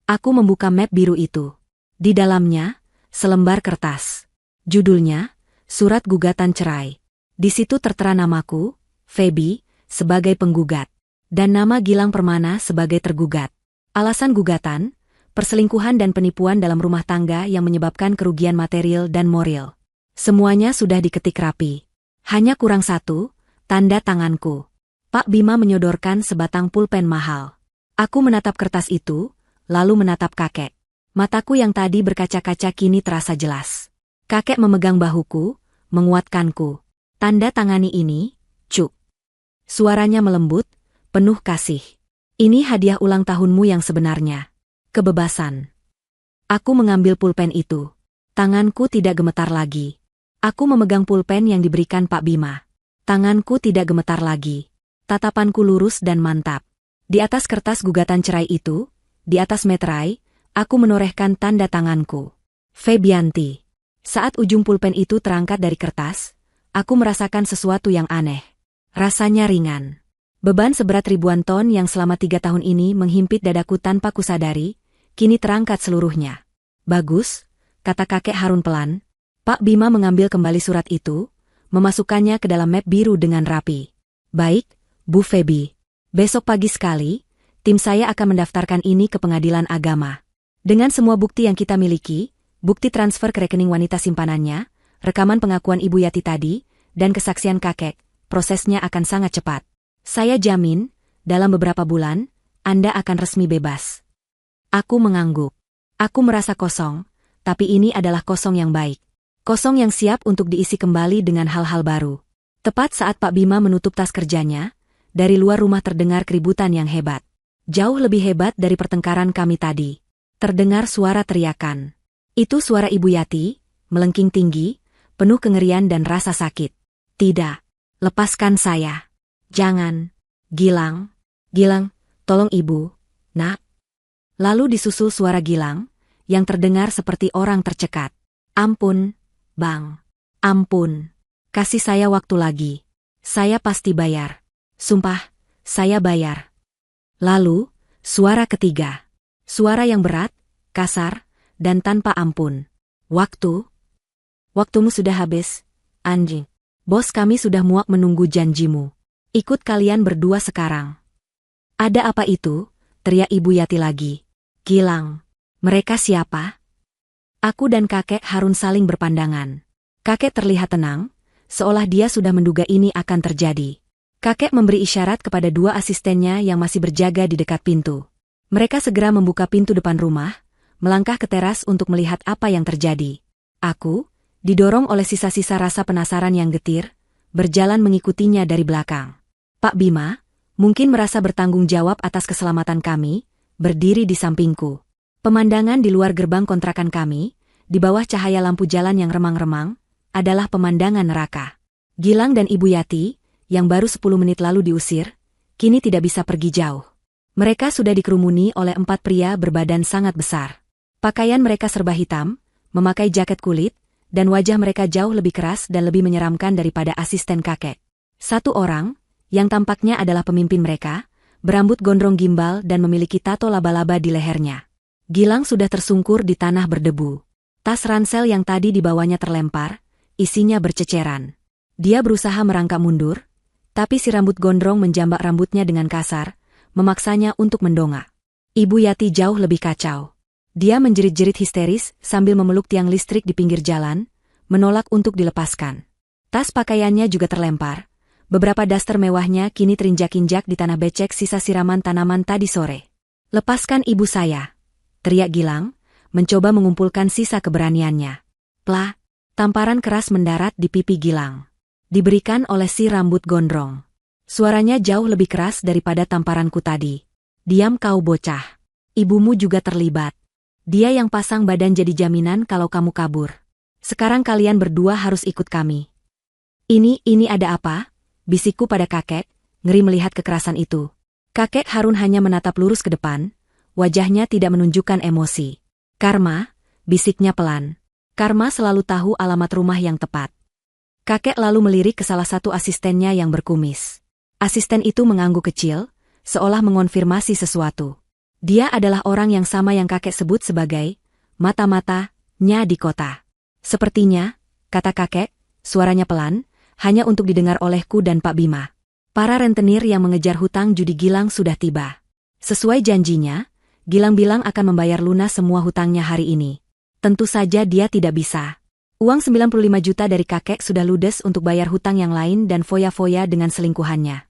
Aku membuka map biru itu. Di dalamnya, selembar kertas. Judulnya, Surat Gugatan Cerai. Di situ tertera namaku, Feby, sebagai penggugat. Dan nama Gilang Permana sebagai tergugat. Alasan gugatan, perselingkuhan dan penipuan dalam rumah tangga yang menyebabkan kerugian material dan moral. Semuanya sudah diketik rapi. Hanya kurang satu, tanda tanganku. Pak Bima menyodorkan sebatang pulpen mahal. Aku menatap kertas itu, lalu menatap kakek. Mataku yang tadi berkaca-kaca kini terasa jelas. Kakek memegang bahuku, menguatkanku. Tanda tangani ini, Cuk. Suaranya melembut, penuh kasih. Ini hadiah ulang tahunmu yang sebenarnya. Kebebasan. Aku mengambil pulpen itu. Tanganku tidak gemetar lagi. Aku memegang pulpen yang diberikan Pak Bima. Tanganku tidak gemetar lagi. Tatapanku lurus dan mantap. Di atas kertas gugatan cerai itu, di atas meterai, aku menorehkan tanda tanganku. Febianti. Saat ujung pulpen itu terangkat dari kertas, aku merasakan sesuatu yang aneh. Rasanya ringan. Beban seberat ribuan ton yang selama 3 tahun ini menghimpit dadaku tanpa kusadari, kini terangkat seluruhnya. Bagus, kata kakek Harun pelan. Pak Bima mengambil kembali surat itu, memasukkannya ke dalam map biru dengan rapi. Baik, Bu Feby. Besok pagi sekali, tim saya akan mendaftarkan ini ke pengadilan agama. Dengan semua bukti yang kita miliki, bukti transfer ke rekening wanita simpanannya, rekaman pengakuan Ibu Yati tadi, dan kesaksian kakek, prosesnya akan sangat cepat. Saya jamin, dalam beberapa bulan, Anda akan resmi bebas. Aku mengangguk. Aku merasa kosong, tapi ini adalah kosong yang baik. kosong yang siap untuk diisi kembali dengan hal-hal baru. Tepat saat Pak Bima menutup tas kerjanya, dari luar rumah terdengar keributan yang hebat. Jauh lebih hebat dari pertengkaran kami tadi. Terdengar suara teriakan. Itu suara Ibu Yati, melengking tinggi, penuh kengerian dan rasa sakit. Tidak. Lepaskan saya. Jangan. Gilang. Gilang, tolong Ibu, Nak. Lalu disusul suara Gilang, yang terdengar seperti orang tercekat. Ampun, Bang. Ampun. Kasih saya waktu lagi. Saya pasti bayar. Sumpah, saya bayar. Lalu, suara ketiga. Suara yang berat, kasar, dan tanpa ampun. Waktumu sudah habis, anjing. Bos kami sudah muak menunggu janjimu. Ikut kalian berdua sekarang. Ada apa itu? Teriak Ibu Yati lagi. Gilang. Mereka siapa? Aku dan kakek Harun saling berpandangan. Kakek terlihat tenang, seolah dia sudah menduga ini akan terjadi. Kakek memberi isyarat kepada dua asistennya yang masih berjaga di dekat pintu. Mereka segera membuka pintu depan rumah, melangkah ke teras untuk melihat apa yang terjadi. Aku, didorong oleh sisa-sisa rasa penasaran yang getir, berjalan mengikutinya dari belakang. Pak Bima, mungkin merasa bertanggung jawab atas keselamatan kami, berdiri di sampingku. Pemandangan di luar gerbang kontrakan kami, di bawah cahaya lampu jalan yang remang-remang, adalah pemandangan neraka. Gilang dan Ibu Yati, yang baru 10 menit lalu diusir, kini tidak bisa pergi jauh. Mereka sudah dikerumuni oleh 4 pria berbadan sangat besar. Pakaian mereka serba hitam, memakai jaket kulit, dan wajah mereka jauh lebih keras dan lebih menyeramkan daripada asisten kakek. Satu orang, yang tampaknya adalah pemimpin mereka, berambut gondrong gimbal dan memiliki tato laba-laba di lehernya. Gilang sudah tersungkur di tanah berdebu. Tas ransel yang tadi dibawanya terlempar, isinya berceceran. Dia berusaha merangkak mundur, tapi si rambut gondrong menjambak rambutnya dengan kasar, memaksanya untuk mendongak. Ibu Yati jauh lebih kacau. Dia menjerit-jerit histeris sambil memeluk tiang listrik di pinggir jalan, menolak untuk dilepaskan. Tas pakaiannya juga terlempar. Beberapa daster mewahnya kini terinjak-injak di tanah becek sisa siraman tanaman tadi sore. Lepaskan ibu saya, teriak Gilang, mencoba mengumpulkan sisa keberaniannya. Plah, tamparan keras mendarat di pipi Gilang. Diberikan oleh si rambut gondrong. Suaranya jauh lebih keras daripada tamparanku tadi. Diam kau bocah. Ibumu juga terlibat. Dia yang pasang badan jadi jaminan kalau kamu kabur. Sekarang kalian berdua harus ikut kami. Ini ada apa? Bisikku pada kakek, ngeri melihat kekerasan itu. Kakek Harun hanya menatap lurus ke depan, wajahnya tidak menunjukkan emosi. Karma, bisiknya pelan. Karma selalu tahu alamat rumah yang tepat. Kakek lalu melirik ke salah satu asistennya yang berkumis. Asisten itu mengangguk kecil, seolah mengonfirmasi sesuatu. Dia adalah orang yang sama yang kakek sebut sebagai mata-matanya di kota. Sepertinya, kata kakek, suaranya pelan, hanya untuk didengar olehku dan Pak Bima. Para rentenir yang mengejar hutang judi Gilang sudah tiba. Sesuai janjinya, Gilang bilang akan membayar lunas semua hutangnya hari ini. Tentu saja dia tidak bisa. Uang 95 juta dari kakek sudah ludes untuk bayar hutang yang lain dan foya-foya dengan selingkuhannya.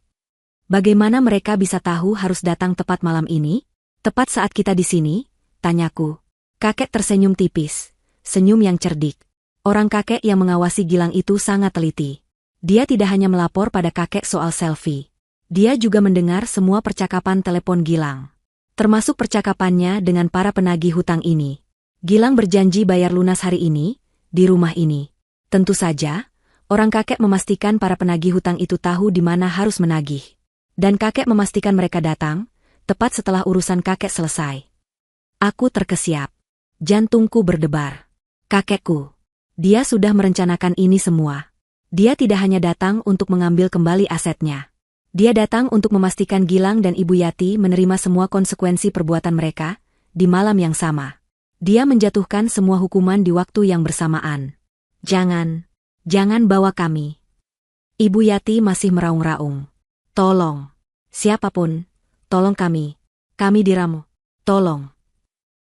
Bagaimana mereka bisa tahu harus datang tepat malam ini? Tepat saat kita di sini? Tanyaku. Kakek tersenyum tipis, senyum yang cerdik. Orang kakek yang mengawasi Gilang itu sangat teliti. Dia tidak hanya melapor pada kakek soal selfie. Dia juga mendengar semua percakapan telepon Gilang. Termasuk percakapannya dengan para penagih hutang ini. Gilang berjanji bayar lunas hari ini, di rumah ini. Tentu saja, orang kakek memastikan para penagih hutang itu tahu di mana harus menagih. Dan kakek memastikan mereka datang, tepat setelah urusan kakek selesai. Aku terkesiap. Jantungku berdebar. Kakekku. Dia sudah merencanakan ini semua. Dia tidak hanya datang untuk mengambil kembali asetnya. Dia datang untuk memastikan Gilang dan Ibu Yati menerima semua konsekuensi perbuatan mereka, di malam yang sama. Dia menjatuhkan semua hukuman di waktu yang bersamaan. Jangan bawa kami. Ibu Yati masih meraung-raung. Tolong. Siapapun, tolong kami. Kami diramu. Tolong.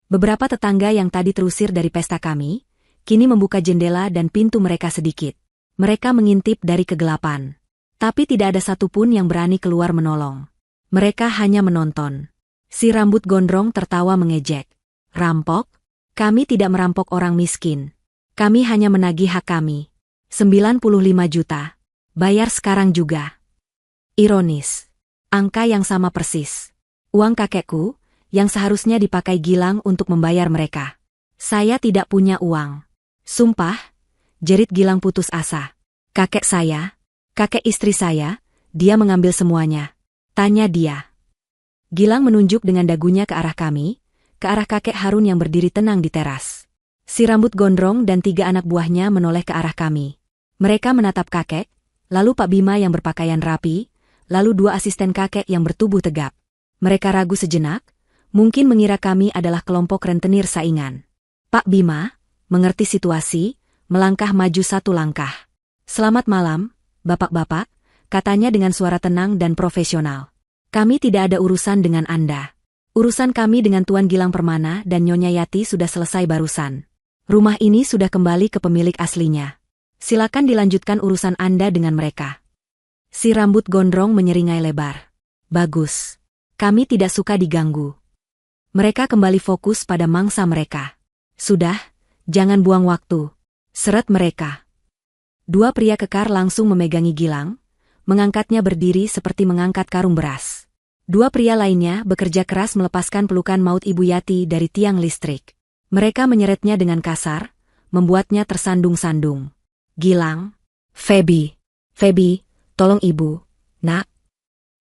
Beberapa tetangga yang tadi terusir dari pesta kami, kini membuka jendela dan pintu mereka sedikit. Mereka mengintip dari kegelapan. Tapi tidak ada satupun yang berani keluar menolong. Mereka hanya menonton. Si rambut gondrong tertawa mengejek. Rampok? Kami tidak merampok orang miskin. Kami hanya menagih hak kami. 95 juta. Bayar sekarang juga. Ironis. Angka yang sama persis. Uang kakekku, yang seharusnya dipakai Gilang untuk membayar mereka. Saya tidak punya uang. Sumpah, jerit Gilang putus asa. Kakek saya, kakek istri saya, dia mengambil semuanya. Tanya dia. Gilang menunjuk dengan dagunya ke arah kami, ke arah kakek Harun yang berdiri tenang di teras. Si rambut gondrong dan 3 anak buahnya menoleh ke arah kami. Mereka menatap kakek, lalu Pak Bima yang berpakaian rapi, lalu 2 asisten kakek yang bertubuh tegap. Mereka ragu sejenak, mungkin mengira kami adalah kelompok rentenir saingan. Pak Bima, mengerti situasi, melangkah maju 1 langkah. Selamat malam, bapak-bapak, katanya dengan suara tenang dan profesional. Kami tidak ada urusan dengan Anda. Urusan kami dengan Tuan Gilang Permana dan Nyonya Yati sudah selesai barusan. Rumah ini sudah kembali ke pemilik aslinya. Silakan dilanjutkan urusan Anda dengan mereka. Si rambut gondrong menyeringai lebar. Bagus. Kami tidak suka diganggu. Mereka kembali fokus pada mangsa mereka. Sudah, jangan buang waktu. Seret mereka. 2 pria kekar langsung memegangi Gilang, mengangkatnya berdiri seperti mengangkat karung beras. 2 pria lainnya bekerja keras melepaskan pelukan maut Ibu Yati dari tiang listrik. Mereka menyeretnya dengan kasar, membuatnya tersandung-sandung. Gilang, Feby, tolong ibu, nak.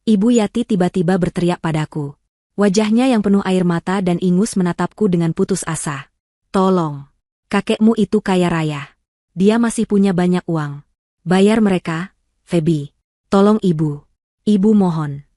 Ibu Yati tiba-tiba berteriak padaku. Wajahnya yang penuh air mata dan ingus menatapku dengan putus asa. Tolong, kakekmu itu kaya raya. Dia masih punya banyak uang. Bayar mereka, Feby. Tolong ibu. Ibu mohon.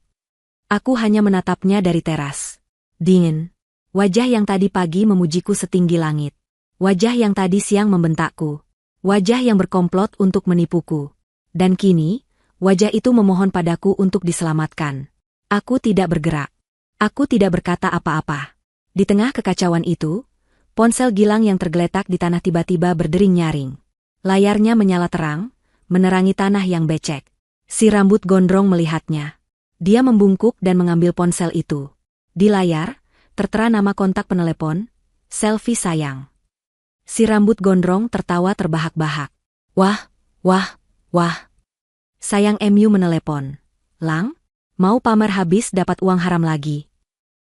Aku hanya menatapnya dari teras. Dingin. Wajah yang tadi pagi memujiku setinggi langit. Wajah yang tadi siang membentakku. Wajah yang berkomplot untuk menipuku. Dan kini, wajah itu memohon padaku untuk diselamatkan. Aku tidak bergerak. Aku tidak berkata apa-apa. Di tengah kekacauan itu, ponsel Gilang yang tergeletak di tanah tiba-tiba berdering nyaring. Layarnya menyala terang, menerangi tanah yang becek. Si rambut gondrong melihatnya. Dia membungkuk dan mengambil ponsel itu. Di layar, tertera nama kontak penelepon, Selfie sayang. Si rambut gondrong tertawa terbahak-bahak. Wah. Sayang MU menelepon. Lang, mau pamer habis dapat uang haram lagi.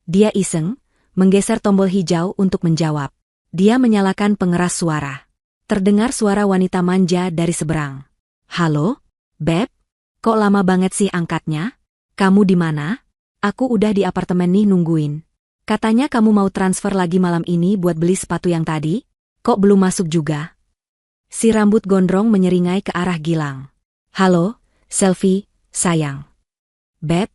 Dia iseng, menggeser tombol hijau untuk menjawab. Dia menyalakan pengeras suara. Terdengar suara wanita manja dari seberang. Halo, Beb? Kok lama banget sih angkatnya? Kamu di mana? Aku udah di apartemen nih nungguin. Katanya kamu mau transfer lagi malam ini buat beli sepatu yang tadi? Kok belum masuk juga? Si rambut gondrong menyeringai ke arah Gilang. Halo, Selfie, sayang. Beb,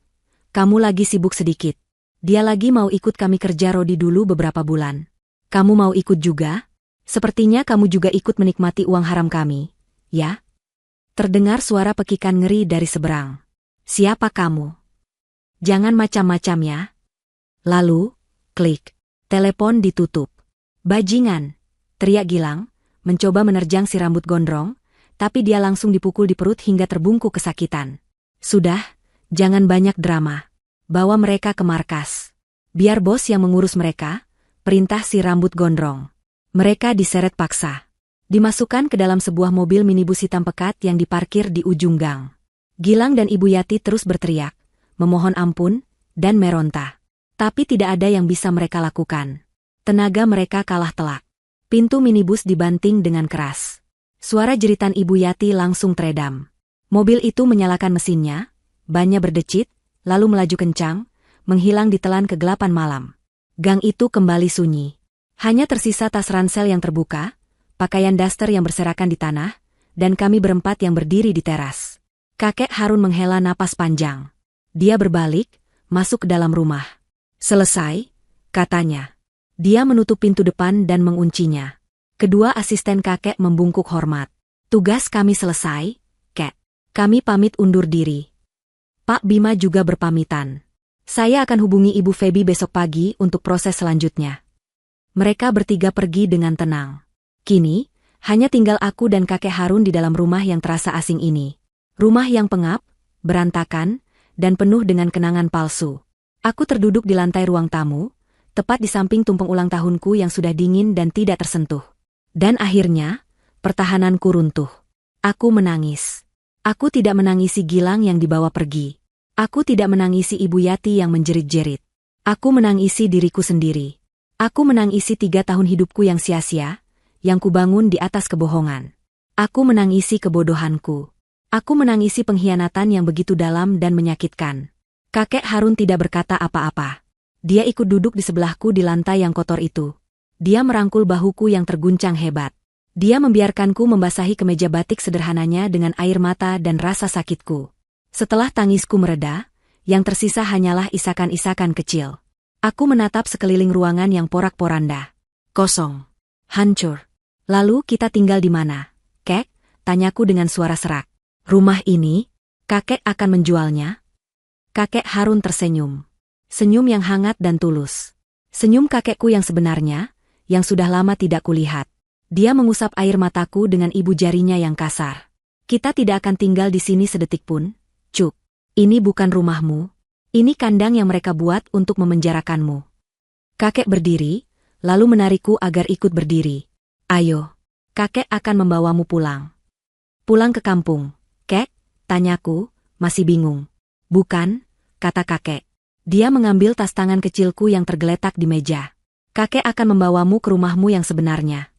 kamu lagi sibuk sedikit. Dia lagi mau ikut kami kerja Rodi dulu beberapa bulan. Kamu mau ikut juga? Sepertinya kamu juga ikut menikmati uang haram kami, ya? Terdengar suara pekikan ngeri dari seberang. Siapa kamu? Jangan macam-macam ya. Lalu, klik. Telepon ditutup. Bajingan, teriak Gilang, mencoba menerjang si rambut gondrong, tapi dia langsung dipukul di perut hingga terbungkuk kesakitan. Sudah, jangan banyak drama. Bawa mereka ke markas. Biar bos yang mengurus mereka, perintah si rambut gondrong. Mereka diseret paksa. Dimasukkan ke dalam sebuah mobil minibus hitam pekat yang diparkir di ujung gang. Gilang dan Ibu Yati terus berteriak, memohon ampun, dan meronta. Tapi tidak ada yang bisa mereka lakukan. Tenaga mereka kalah telak. Pintu minibus dibanting dengan keras. Suara jeritan Ibu Yati langsung teredam. Mobil itu menyalakan mesinnya, bannya berdecit, lalu melaju kencang, menghilang ditelan kegelapan malam. Gang itu kembali sunyi. Hanya tersisa tas ransel yang terbuka, pakaian daster yang berserakan di tanah, dan kami berempat yang berdiri di teras. Kakek Harun menghela napas panjang. Dia berbalik, masuk ke dalam rumah. Selesai, katanya. Dia menutup pintu depan dan menguncinya. Kedua asisten kakek membungkuk hormat. Tugas kami selesai, Kek. Kami pamit undur diri. Pak Bima juga berpamitan. Saya akan hubungi Ibu Feby besok pagi untuk proses selanjutnya. Mereka bertiga pergi dengan tenang. Kini, hanya tinggal aku dan kakek Harun di dalam rumah yang terasa asing ini. Rumah yang pengap, berantakan, dan penuh dengan kenangan palsu. Aku terduduk di lantai ruang tamu, tepat di samping tumpeng ulang tahunku yang sudah dingin dan tidak tersentuh. Dan akhirnya, pertahananku runtuh. Aku menangis. Aku tidak menangisi Gilang yang dibawa pergi. Aku tidak menangisi Ibu Yati yang menjerit-jerit. Aku menangisi diriku sendiri. Aku menangisi 3 tahun hidupku yang sia-sia, yang kubangun di atas kebohongan. Aku menangisi kebodohanku. Aku menangisi pengkhianatan yang begitu dalam dan menyakitkan. Kakek Harun tidak berkata apa-apa. Dia ikut duduk di sebelahku di lantai yang kotor itu. Dia merangkul bahuku yang terguncang hebat. Dia membiarkanku membasahi kemeja batik sederhananya dengan air mata dan rasa sakitku. Setelah tangisku mereda, yang tersisa hanyalah isakan-isakan kecil. Aku menatap sekeliling ruangan yang porak-poranda. Kosong. Hancur. Lalu kita tinggal di mana, Kek? Tanyaku dengan suara serak. Rumah ini, kakek akan menjualnya? Kakek Harun tersenyum. Senyum yang hangat dan tulus. Senyum kakekku yang sebenarnya, yang sudah lama tidak kulihat. Dia mengusap air mataku dengan ibu jarinya yang kasar. Kita tidak akan tinggal di sini sedetik pun, Cuk. Ini bukan rumahmu. Ini kandang yang mereka buat untuk memenjarakanmu. Kakek berdiri, lalu menarikku agar ikut berdiri. Ayo, kakek akan membawamu pulang. Pulang ke kampung, Kek? Tanyaku, masih bingung. Bukan, kata kakek. Dia mengambil tas tangan kecilku yang tergeletak di meja. Kakek akan membawamu ke rumahmu yang sebenarnya.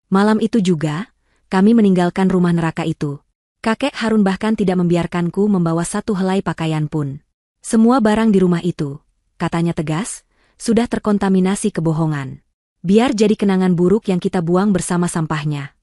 Malam itu juga, kami meninggalkan rumah neraka itu. Kakek Harun bahkan tidak membiarkanku membawa satu helai pakaian pun. Semua barang di rumah itu, katanya tegas, sudah terkontaminasi kebohongan. Biar jadi kenangan buruk yang kita buang bersama sampahnya.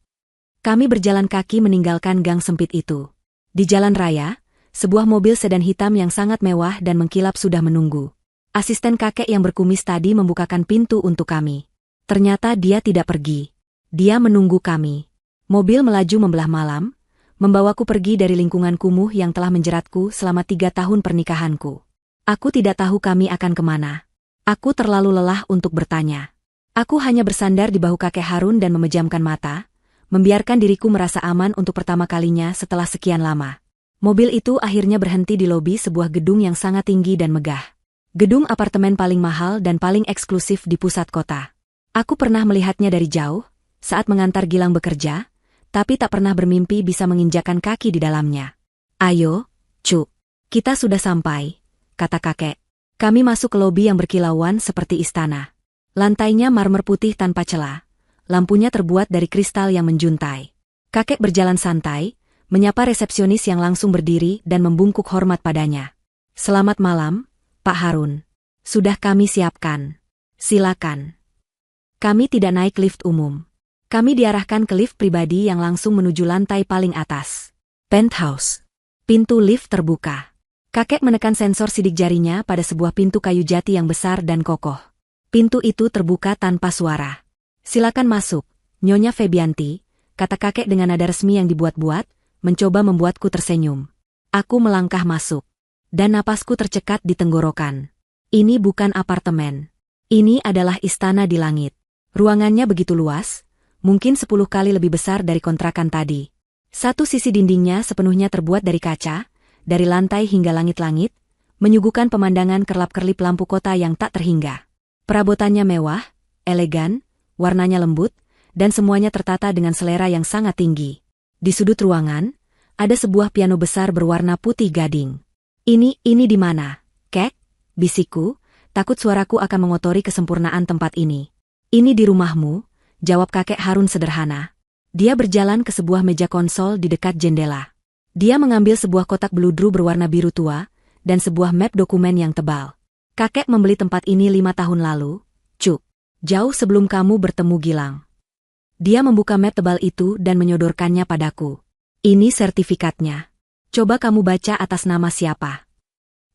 Kami berjalan kaki meninggalkan gang sempit itu. Di jalan raya, sebuah mobil sedan hitam yang sangat mewah dan mengkilap sudah menunggu. Asisten kakek yang berkumis tadi membukakan pintu untuk kami. Ternyata dia tidak pergi. Dia menunggu kami. Mobil melaju membelah malam, membawaku pergi dari lingkungan kumuh yang telah menjeratku selama 3 tahun pernikahanku. Aku tidak tahu kami akan kemana. Aku terlalu lelah untuk bertanya. Aku hanya bersandar di bahu kakek Harun dan memejamkan mata, membiarkan diriku merasa aman untuk pertama kalinya setelah sekian lama. Mobil itu akhirnya berhenti di lobi sebuah gedung yang sangat tinggi dan megah. Gedung apartemen paling mahal dan paling eksklusif di pusat kota. Aku pernah melihatnya dari jauh, saat mengantar Gilang bekerja, tapi tak pernah bermimpi bisa menginjakan kaki di dalamnya. Ayo, Cuk. Kita sudah sampai, kata kakek. Kami masuk ke lobi yang berkilauan seperti istana. Lantainya marmer putih tanpa celah. Lampunya terbuat dari kristal yang menjuntai. Kakek berjalan santai, menyapa resepsionis yang langsung berdiri dan membungkuk hormat padanya. Selamat malam, Pak Harun. Sudah kami siapkan. Silakan. Kami tidak naik lift umum. Kami diarahkan ke lift pribadi yang langsung menuju lantai paling atas. Penthouse. Pintu lift terbuka. Kakek menekan sensor sidik jarinya pada sebuah pintu kayu jati yang besar dan kokoh. Pintu itu terbuka tanpa suara. Silakan masuk, Nyonya Febianti, kata kakek dengan nada resmi yang dibuat-buat, mencoba membuatku tersenyum. Aku melangkah masuk. Dan napasku tercekat di tenggorokan. Ini bukan apartemen. Ini adalah istana di langit. Ruangannya begitu luas, mungkin 10 kali lebih besar dari kontrakan tadi. Satu sisi dindingnya sepenuhnya terbuat dari kaca, dari lantai hingga langit-langit, menyuguhkan pemandangan kerlap-kerlip lampu kota yang tak terhingga. Perabotannya mewah, elegan, warnanya lembut, dan semuanya tertata dengan selera yang sangat tinggi. Di sudut ruangan, ada sebuah piano besar berwarna putih gading. Ini di mana, Kek? Bisikku, takut suaraku akan mengotori kesempurnaan tempat ini. Ini di rumahmu, jawab kakek Harun sederhana. Dia berjalan ke sebuah meja konsol di dekat jendela. Dia mengambil sebuah kotak beludru berwarna biru tua, dan sebuah map dokumen yang tebal. Kakek membeli tempat ini 5 tahun lalu, Cuk. Jauh sebelum kamu bertemu Gilang. Dia membuka map tebal itu dan menyodorkannya padaku. Ini sertifikatnya. Coba kamu baca atas nama siapa.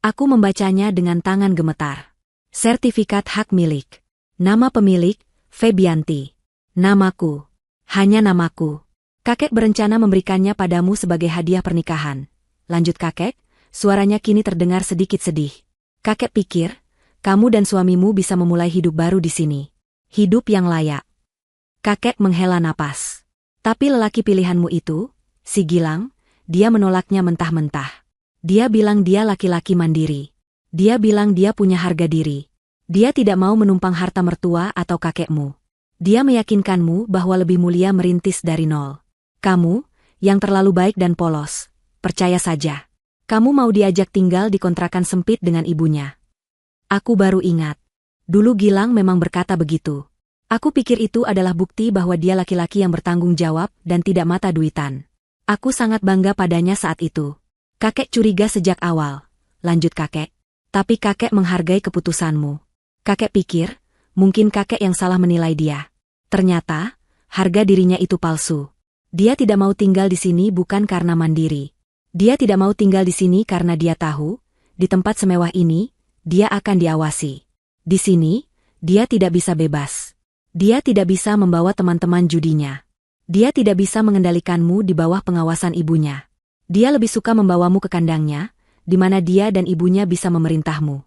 Aku membacanya dengan tangan gemetar. Sertifikat hak milik. Nama pemilik, Febianti. Namaku. Hanya namaku. Kakek berencana memberikannya padamu sebagai hadiah pernikahan. Lanjut kakek, suaranya kini terdengar sedikit sedih. Kakek pikir, kamu dan suamimu bisa memulai hidup baru di sini. Hidup yang layak. Kakek menghela napas. Tapi lelaki pilihanmu itu, si Gilang, dia menolaknya mentah-mentah. Dia bilang dia laki-laki mandiri. Dia bilang dia punya harga diri. Dia tidak mau menumpang harta mertua atau kakekmu. Dia meyakinkanmu bahwa lebih mulia merintis dari nol. Kamu, yang terlalu baik dan polos, percaya saja. Kamu mau diajak tinggal di kontrakan sempit dengan ibunya. Aku baru ingat. Dulu Gilang memang berkata begitu. Aku pikir itu adalah bukti bahwa dia laki-laki yang bertanggung jawab dan tidak mata duitan. Aku sangat bangga padanya saat itu. Kakek curiga sejak awal, lanjut kakek. Tapi kakek menghargai keputusanmu. Kakek pikir, mungkin kakek yang salah menilai dia. Ternyata, harga dirinya itu palsu. Dia tidak mau tinggal di sini bukan karena mandiri. Dia tidak mau tinggal di sini karena dia tahu, di tempat semewah ini, dia akan diawasi. Di sini, dia tidak bisa bebas. Dia tidak bisa membawa teman-teman judinya. Dia tidak bisa mengendalikanmu di bawah pengawasan ibunya. Dia lebih suka membawamu ke kandangnya, di mana dia dan ibunya bisa memerintahmu.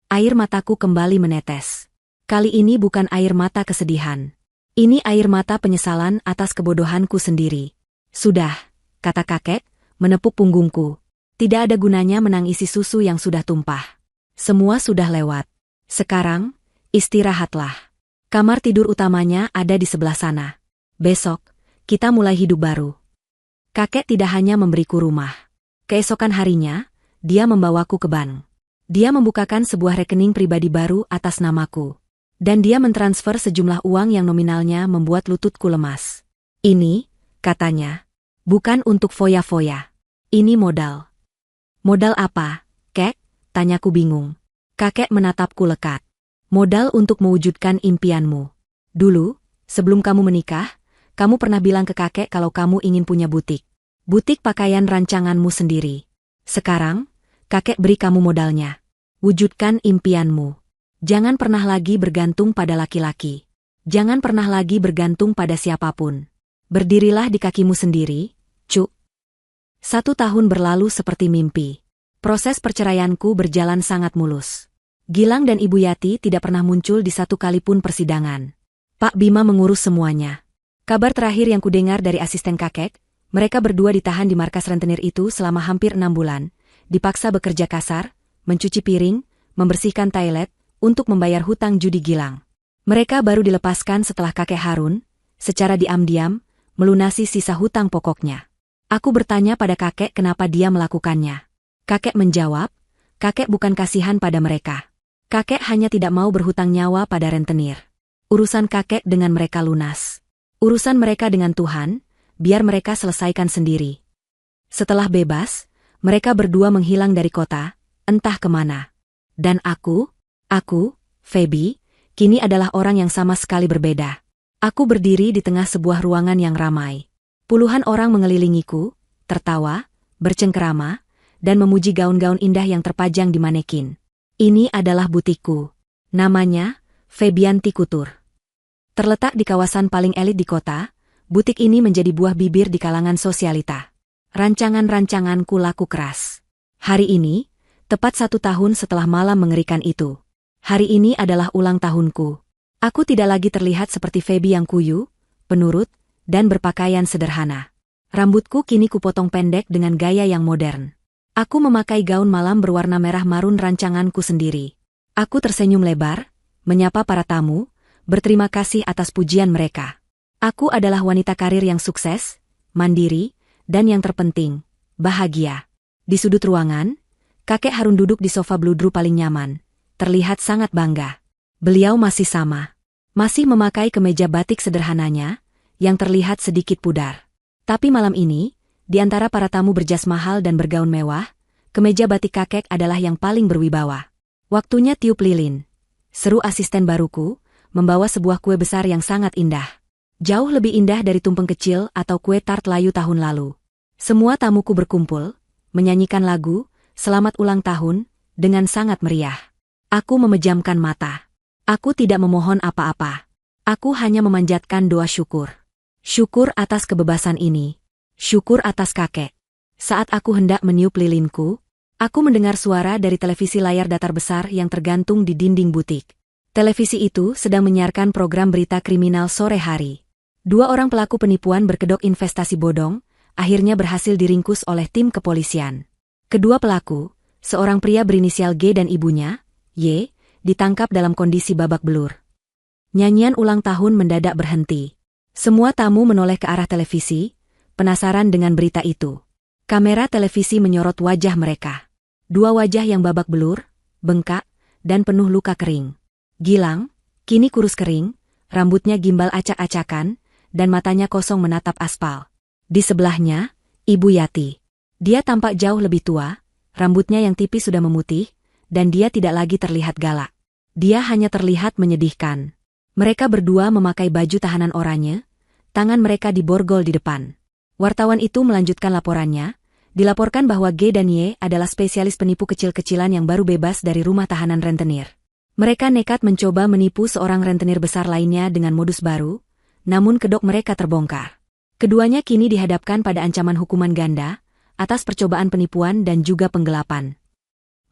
Air mataku kembali menetes. Kali ini bukan air mata kesedihan. Ini air mata penyesalan atas kebodohanku sendiri. Sudah, kata kakek, menepuk punggungku. Tidak ada gunanya menangisi susu yang sudah tumpah. Semua sudah lewat. Sekarang, istirahatlah. Kamar tidur utamanya ada di sebelah sana. Besok, kita mulai hidup baru. Kakek tidak hanya memberiku rumah. Keesokan harinya, dia membawaku ke bank. Dia membukakan sebuah rekening pribadi baru atas namaku. Dan dia mentransfer sejumlah uang yang nominalnya membuat lututku lemas. Ini, katanya, bukan untuk foya-foya. Ini modal. Modal apa, kek? Tanyaku bingung. Kakek menatapku lekat. Modal untuk mewujudkan impianmu. Dulu, sebelum kamu menikah, kamu pernah bilang ke kakek kalau kamu ingin punya butik. Butik pakaian rancanganmu sendiri. Sekarang, kakek beri kamu modalnya. Wujudkan impianmu. Jangan pernah lagi bergantung pada laki-laki. Jangan pernah lagi bergantung pada siapapun. Berdirilah di kakimu sendiri, Cuk. 1 tahun berlalu seperti mimpi. Proses perceraianku berjalan sangat mulus. Gilang dan Ibu Yati tidak pernah muncul di satu kali pun persidangan. Pak Bima mengurus semuanya. Kabar terakhir yang kudengar dari asisten kakek, mereka berdua ditahan di markas rentenir itu selama hampir 6 bulan, dipaksa bekerja kasar, mencuci piring, membersihkan toilet, untuk membayar hutang judi Gilang. Mereka baru dilepaskan setelah kakek Harun, secara diam-diam, melunasi sisa hutang pokoknya. Aku bertanya pada kakek kenapa dia melakukannya. Kakek menjawab, kakek bukan kasihan pada mereka. Kakek hanya tidak mau berhutang nyawa pada rentenir. Urusan kakek dengan mereka lunas. Urusan mereka dengan Tuhan, biar mereka selesaikan sendiri. Setelah bebas, mereka berdua menghilang dari kota, entah kemana. Dan aku, Feby, kini adalah orang yang sama sekali berbeda. Aku berdiri di tengah sebuah ruangan yang ramai. Puluhan orang mengelilingiku, tertawa, bercengkerama, dan memuji gaun-gaun indah yang terpajang di manekin. Ini adalah butikku. Namanya, Febianti Couture. Terletak di kawasan paling elit di kota, butik ini menjadi buah bibir di kalangan sosialita. Rancangan-rancanganku laku keras. Hari ini, tepat 1 tahun setelah malam mengerikan itu. Hari ini adalah ulang tahunku. Aku tidak lagi terlihat seperti Feby yang kuyu, penurut, dan berpakaian sederhana. Rambutku kini kupotong pendek dengan gaya yang modern. Aku memakai gaun malam berwarna merah marun rancanganku sendiri. Aku tersenyum lebar, menyapa para tamu, berterima kasih atas pujian mereka. Aku adalah wanita karir yang sukses, mandiri, dan yang terpenting, bahagia. Di sudut ruangan, kakek Harun duduk di sofa bludru paling nyaman, terlihat sangat bangga. Beliau masih sama. Masih memakai kemeja batik sederhananya, yang terlihat sedikit pudar. Tapi malam ini, di antara para tamu berjas mahal dan bergaun mewah, kemeja batik kakek adalah yang paling berwibawa. Waktunya tiup lilin. Seru asisten baruku, membawa sebuah kue besar yang sangat indah. Jauh lebih indah dari tumpeng kecil atau kue tart layu tahun lalu. Semua tamuku berkumpul, menyanyikan lagu, selamat ulang tahun, dengan sangat meriah. Aku memejamkan mata. Aku tidak memohon apa-apa. Aku hanya memanjatkan doa syukur. Syukur atas kebebasan ini. Syukur atas kakek. Saat aku hendak meniup lilinku, aku mendengar suara dari televisi layar datar besar yang tergantung di dinding butik. Televisi itu sedang menyiarkan program berita kriminal sore hari. 2 orang pelaku penipuan berkedok investasi bodong, akhirnya berhasil diringkus oleh tim kepolisian. Kedua pelaku, seorang pria berinisial G dan ibunya, Y, ditangkap dalam kondisi babak belur. Nyanyian ulang tahun mendadak berhenti. Semua tamu menoleh ke arah televisi, penasaran dengan berita itu. Kamera televisi menyorot wajah mereka. Dua wajah yang babak belur, bengkak, dan penuh luka kering. Gilang, kini kurus kering, rambutnya gimbal acak-acakan, dan matanya kosong menatap aspal. Di sebelahnya, Ibu Yati. Dia tampak jauh lebih tua, rambutnya yang tipis sudah memutih, dan dia tidak lagi terlihat galak. Dia hanya terlihat menyedihkan. Mereka berdua memakai baju tahanan oranye, tangan mereka diborgol di depan. Wartawan itu melanjutkan laporannya, dilaporkan bahwa G dan Y adalah spesialis penipu kecil-kecilan yang baru bebas dari rumah tahanan rentenir. Mereka nekat mencoba menipu seorang rentenir besar lainnya dengan modus baru, namun kedok mereka terbongkar. Keduanya kini dihadapkan pada ancaman hukuman ganda, atas percobaan penipuan dan juga penggelapan.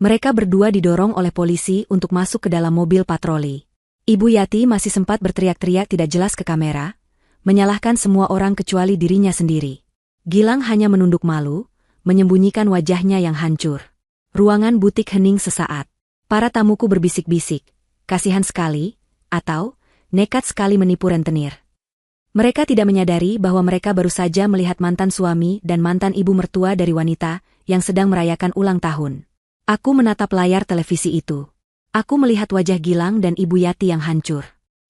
Mereka berdua didorong oleh polisi untuk masuk ke dalam mobil patroli. Ibu Yati masih sempat berteriak-teriak tidak jelas ke kamera, menyalahkan semua orang kecuali dirinya sendiri. Gilang hanya menunduk malu, menyembunyikan wajahnya yang hancur. Ruangan butik hening sesaat. Para tamuku berbisik-bisik, kasihan sekali, atau nekat sekali menipu rentenir. Mereka tidak menyadari bahwa mereka baru saja melihat mantan suami dan mantan ibu mertua dari wanita yang sedang merayakan ulang tahun. Aku menatap layar televisi itu. Aku melihat wajah Gilang dan Ibu Yati yang hancur.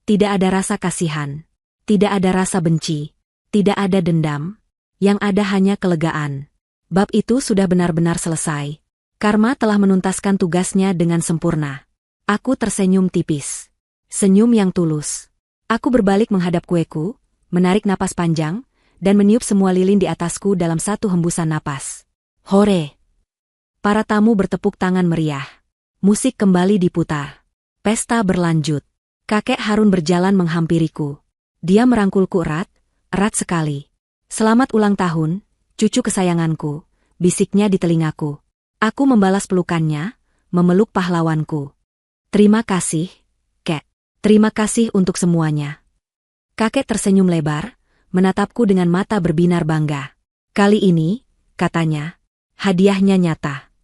Tidak ada rasa kasihan. Tidak ada rasa benci. Tidak ada dendam. Yang ada hanya kelegaan. Bab itu sudah benar-benar selesai. Karma telah menuntaskan tugasnya dengan sempurna. Aku tersenyum tipis. Senyum yang tulus. Aku berbalik menghadap kueku, menarik napas panjang, dan meniup semua lilin di atasku dalam satu hembusan napas. Hore! Para tamu bertepuk tangan meriah. Musik kembali diputar. Pesta berlanjut. Kakek Harun berjalan menghampiriku. Dia merangkulku erat, erat sekali. Selamat ulang tahun, cucu kesayanganku, bisiknya di telingaku. Aku membalas pelukannya, memeluk pahlawanku. Terima kasih, Kek. Terima kasih untuk semuanya. Kakek tersenyum lebar, menatapku dengan mata berbinar bangga. Kali ini, katanya, hadiahnya nyata.